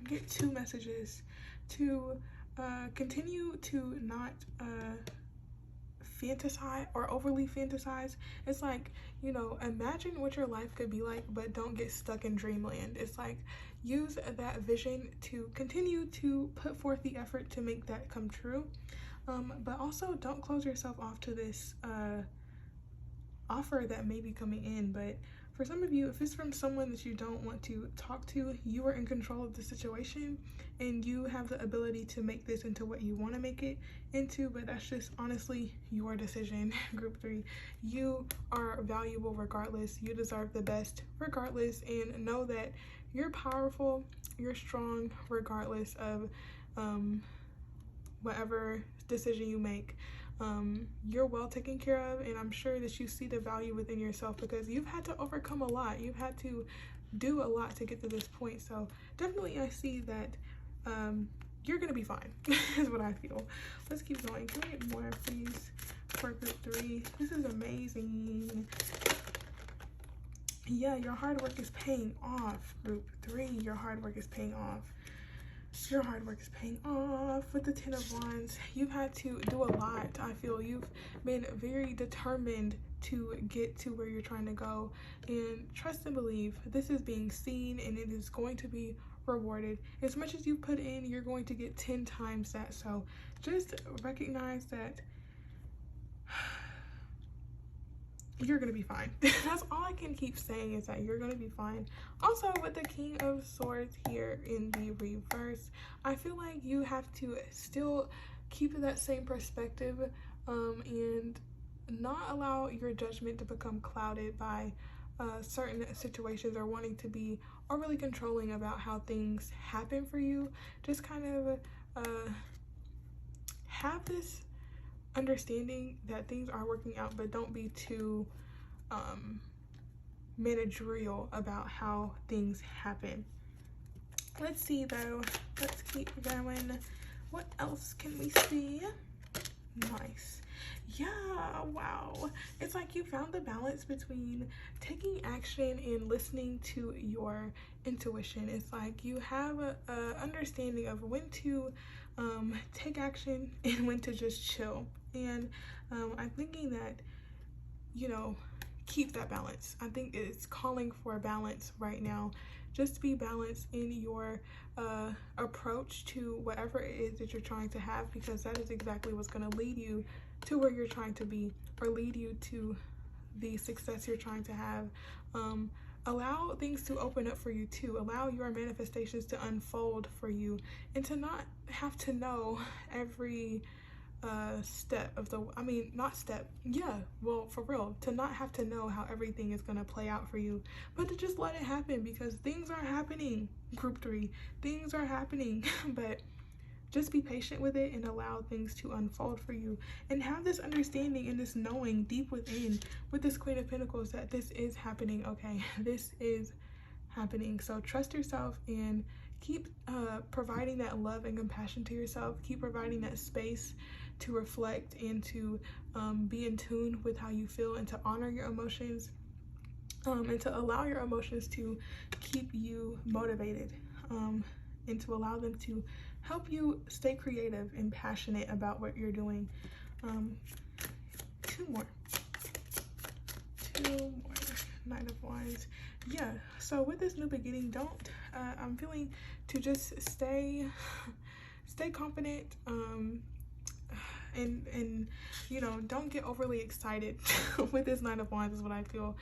get 2 messages to continue to not fantasize or overly fantasize. It's like, you know, imagine what your life could be like, but don't get stuck in dreamland. It's like, use that vision to continue to put forth the effort to make that come true. But also don't close yourself off to this offer that may be coming in. But for some of you, if it's from someone that you don't want to talk to, you are in control of the situation and you have the ability to make this into what you want to make it into. But that's just honestly your decision. Group 3, you are valuable regardless. You deserve the best regardless, and know that you're powerful, you're strong regardless of whatever decision you make. You're well taken care of, and I'm sure that you see the value within yourself because you've had to overcome a lot. You've had to do a lot to get to this point. So definitely I see that you're gonna be fine is what I feel. Let's keep going. Can we get more, please, for group 3? This is amazing. Yeah, your hard work is paying off. Group 3, your hard work is paying off. Your hard work is paying off. With the 10 of Wands, you've had to do a lot. I feel you've been very determined to get to where you're trying to go, and trust and believe this is being seen and it is going to be rewarded. As much as you put in, you're going to get 10 times that. So just recognize that you're gonna be fine. That's all I can keep saying, is that you're gonna be fine. Also, with the King of Swords here in the reverse, I feel like you have to still keep that same perspective and not allow your judgment to become clouded by certain situations, or wanting to be overly controlling about how things happen for you. Just kind of have this understanding that things are working out, but don't be too managerial about how things happen. Let's see though, let's keep going. What else can we see? Nice. Yeah, wow. It's like you found the balance between taking action and listening to your intuition. It's like you have a understanding of when to take action and when to just chill. And I'm thinking that, you know, keep that balance. I think it's calling for a balance right now. Just be balanced in your approach to whatever it is that you're trying to have, because that is exactly what's going to lead you to where you're trying to be, or lead you to the success you're trying to have. Allow things to open up for you too. Allow your manifestations to unfold for you, and to not have to know every step of the, not step, yeah, well, for real, to not have to know how everything is going to play out for you, but to just let it happen, because things are happening. Group 3, things are happening. But just be patient with it and allow things to unfold for you, and have this understanding and this knowing deep within, with this Queen of Pentacles, that this is happening. Okay, this is happening. So trust yourself and keep providing that love and compassion to yourself. Keep providing that space to reflect and to be in tune with how you feel, and to honor your emotions, and to allow your emotions to keep you motivated, and to allow them to help you stay creative and passionate about what you're doing. Two more. Knight of Wands. Yeah, so with this new beginning, I'm feeling to just stay confident, and you know, don't get overly excited with this Knight of Wands is what I feel.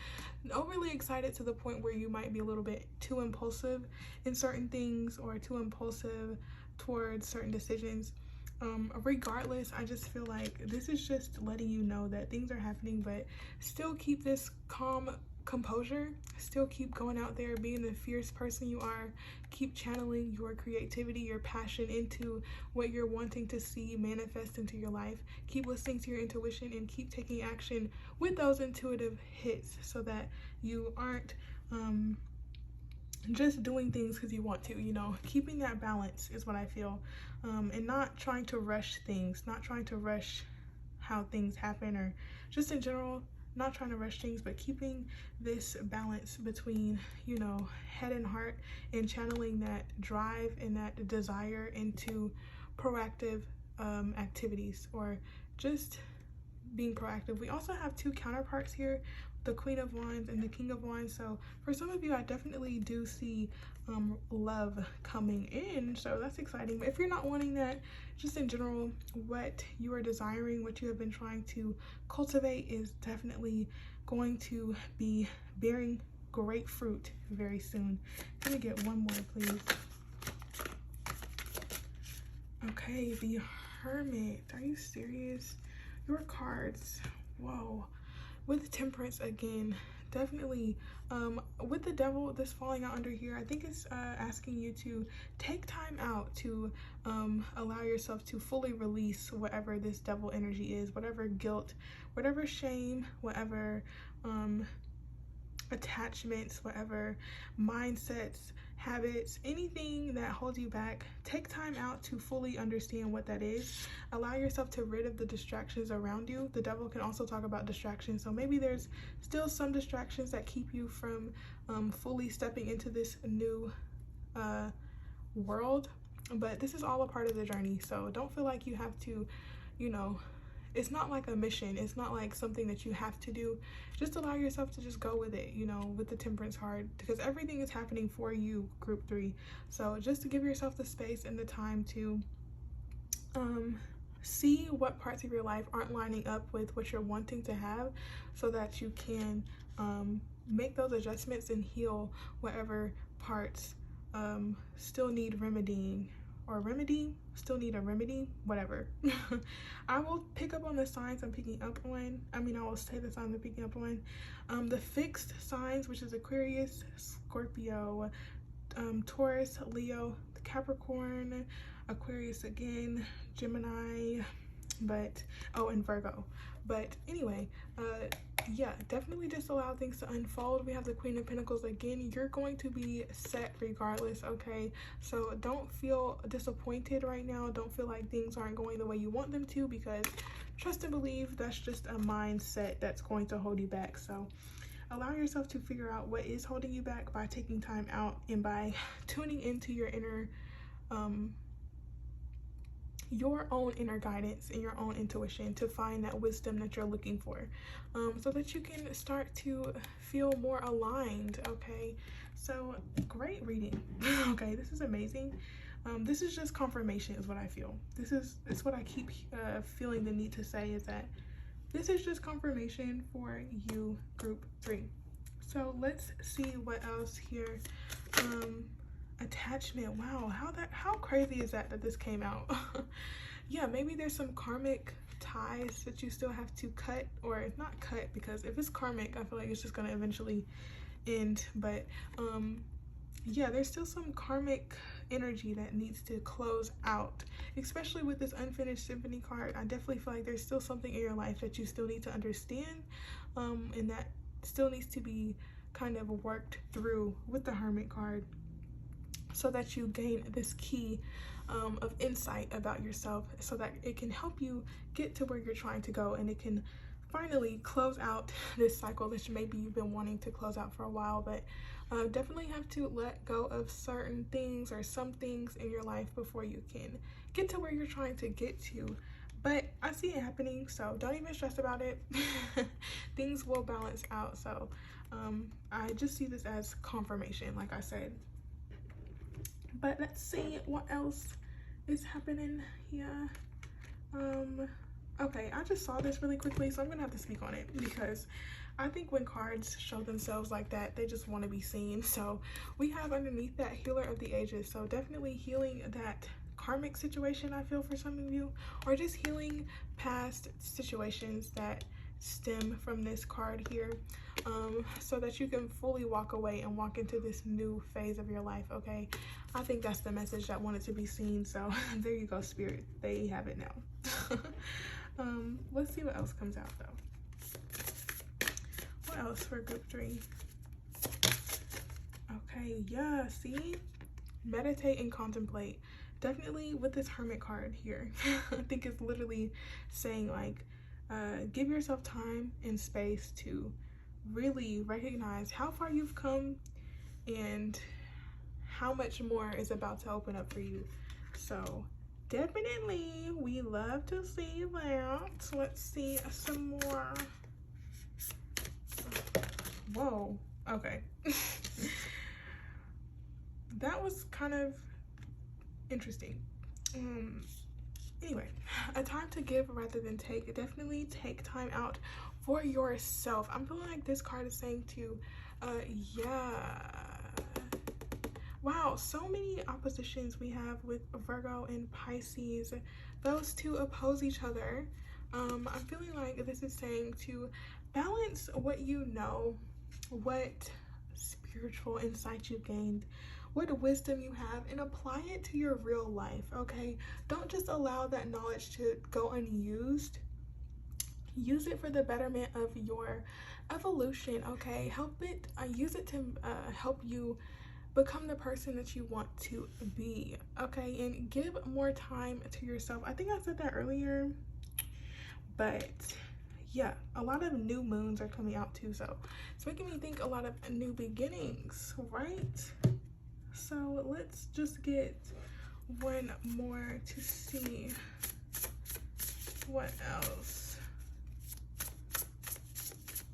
Overly excited to the point where you might be a little bit too impulsive in certain things, or too impulsive towards certain decisions. Regardless, I just feel like this is just letting you know that things are happening, but still keep this calm composure. Still keep going out there, being the fierce person you are. Keep channeling your creativity, your passion into what you're wanting to see manifest into your life. Keep listening to your intuition, and keep taking action with those intuitive hits, so that you aren't just doing things because you want to, you know. Keeping that balance is what I feel, and not trying to rush things, not trying to rush how things happen, or just in general, not trying to rush things, but keeping this balance between, you know, head and heart, and channeling that drive and that desire into proactive activities, or just being proactive. We also have two counterparts here, the Queen of Wands and the King of Wands. So for some of you, I definitely do see love coming in, so that's exciting. But if you're not wanting that, just in general, what you are desiring, what you have been trying to cultivate, is definitely going to be bearing great fruit very soon. Let me get one more, please. Okay, the Hermit. Are you serious? Your cards, whoa. With Temperance again, definitely with the Devil, this falling out under here, I think it's asking you to take time out to allow yourself to fully release whatever this Devil energy is, whatever guilt, whatever shame, whatever attachments, whatever mindsets, habits, anything that holds you back. Take time out to fully understand what that is. Allow yourself to rid of the distractions around you. The Devil can also talk about distractions, so maybe there's still some distractions that keep you from fully stepping into this new world, but this is all a part of the journey. So don't feel like you have to, you know, it's not like a mission, it's not like something that you have to do. Just allow yourself to just go with it, you know, with the Temperance card, because everything is happening for you, group 3. So just to give yourself the space and the time to see what parts of your life aren't lining up with what you're wanting to have, so that you can make those adjustments and heal whatever parts still need remedying, or still need a remedy, whatever. I will pick up on the signs I'm picking up on. I will say the signs I'm picking up on. The fixed signs, which is Aquarius, Scorpio, Taurus, Leo, Capricorn, Aquarius again, Gemini, and Virgo. But anyway, yeah, definitely just allow things to unfold. We have the Queen of Pentacles again. You're going to be set regardless, okay? So don't feel disappointed right now. Don't feel like things aren't going the way you want them to, because trust and believe that's just a mindset that's going to hold you back. So allow yourself to figure out what is holding you back by taking time out, and by tuning into your own inner guidance and your own intuition, to find that wisdom that you're looking for, so that you can start to feel more aligned. Okay, so great reading. Okay, this is amazing. This is just confirmation is what I feel. It's what I keep feeling the need to say, is that this is just confirmation for you, group 3. So let's see what else here. Attachment. Wow, how crazy is that this came out? Yeah, maybe there's some karmic ties that you still have to cut, or not cut, because if it's karmic, I feel like it's just gonna eventually end. But yeah, there's still some karmic energy that needs to close out, especially with this unfinished symphony card. I definitely feel like there's still something in your life that you still need to understand, and that still needs to be kind of worked through with the Hermit card. so that you gain this key of insight about yourself, so that it can help you get to where you're trying to go, and it can finally close out this cycle that maybe you've been wanting to close out for a while. But definitely have to let go of certain things or some things in your life before you can get to where you're trying to get to. But I see it happening, so don't even stress about it. Things will balance out. So I just see this as confirmation, like I said. But let's see what else is happening here. Okay, I just saw this really quickly, so I'm gonna have to speak on it, because I think when cards show themselves like that, they just want to be seen. So we have underneath that Healer of the Ages, so definitely healing that karmic situation, I feel, for some of you, or just healing past situations that stem from this card here, so that you can fully walk away and walk into this new phase of your life. Okay, I think that's the message that wanted to be seen. So there you go, Spirit, they have it now. Let's see what else comes out though. What else for group 3? Okay, yeah, see, meditate and contemplate. Definitely with this Hermit card here. I think it's literally saying, like, give yourself time and space to really recognize how far you've come and how much more is about to open up for you. So definitely we love to see that. Let's see some more. Whoa, okay. That was kind of interesting. Anyway, a time to give rather than take. Definitely take time out for yourself. I'm feeling like this card is saying to yeah, wow, so many oppositions we have with Virgo and Pisces. Those two oppose each other. I'm feeling like this is saying to balance what you know, what spiritual insight you've gained, what wisdom you have, and apply it to your real life. Okay, don't just allow that knowledge to go unused. Use it for the betterment of your evolution. Okay, use it to help you become the person that you want to be. Okay, and give more time to yourself. I think I said that earlier, but yeah, a lot of new moons are coming out too, so it's making me think a lot of new beginnings, right? So let's just get one more to see what else.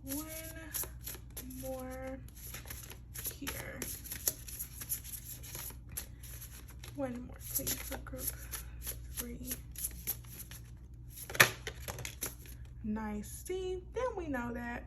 One more here. One more, please, for group 3. Nice. See, then we know that.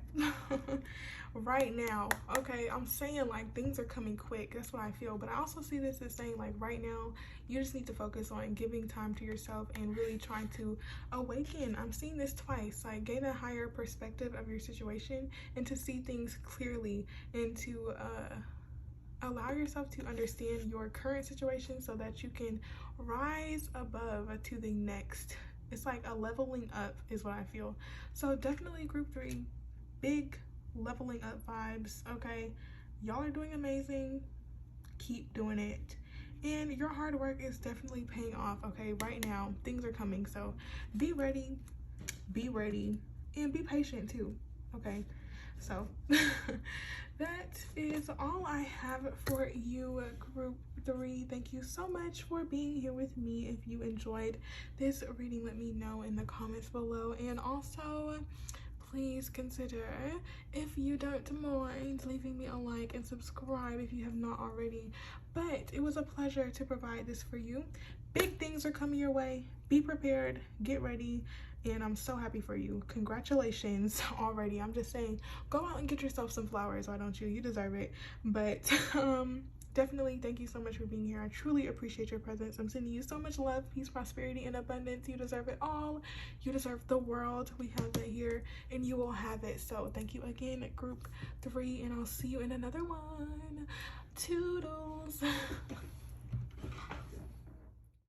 Right now, okay, I'm saying, like, things are coming quick. That's what I feel. But I also see this as saying, like, right now you just need to focus on giving time to yourself and really trying to awaken. I'm seeing this twice, like, gain a higher perspective of your situation and to see things clearly, and to allow yourself to understand your current situation so that you can rise above to the next. It's like a leveling up is what I feel. So definitely group 3, big leveling up vibes. Okay, y'all are doing amazing. Keep doing it, and your hard work is definitely paying off. Okay, right now things are coming, so be ready, and be patient too. Okay, so that is all I have for you, group 3. Thank you so much for being here with me. If you enjoyed this reading, let me know in the comments below, and also please consider, if you don't mind, leaving me a like and subscribe if you have not already. But it was a pleasure to provide this for you. Big things are coming your way. Be prepared, get ready, and I'm so happy for you. Congratulations already. I'm just saying, go out and get yourself some flowers, why don't you? You deserve it. But definitely thank you so much for being here. I truly appreciate your presence. I'm sending you so much love, peace, prosperity, and abundance. You deserve it all. You deserve the world. We have that here, and you will have it. So thank you again, group 3, and I'll see you in another one. Toodles.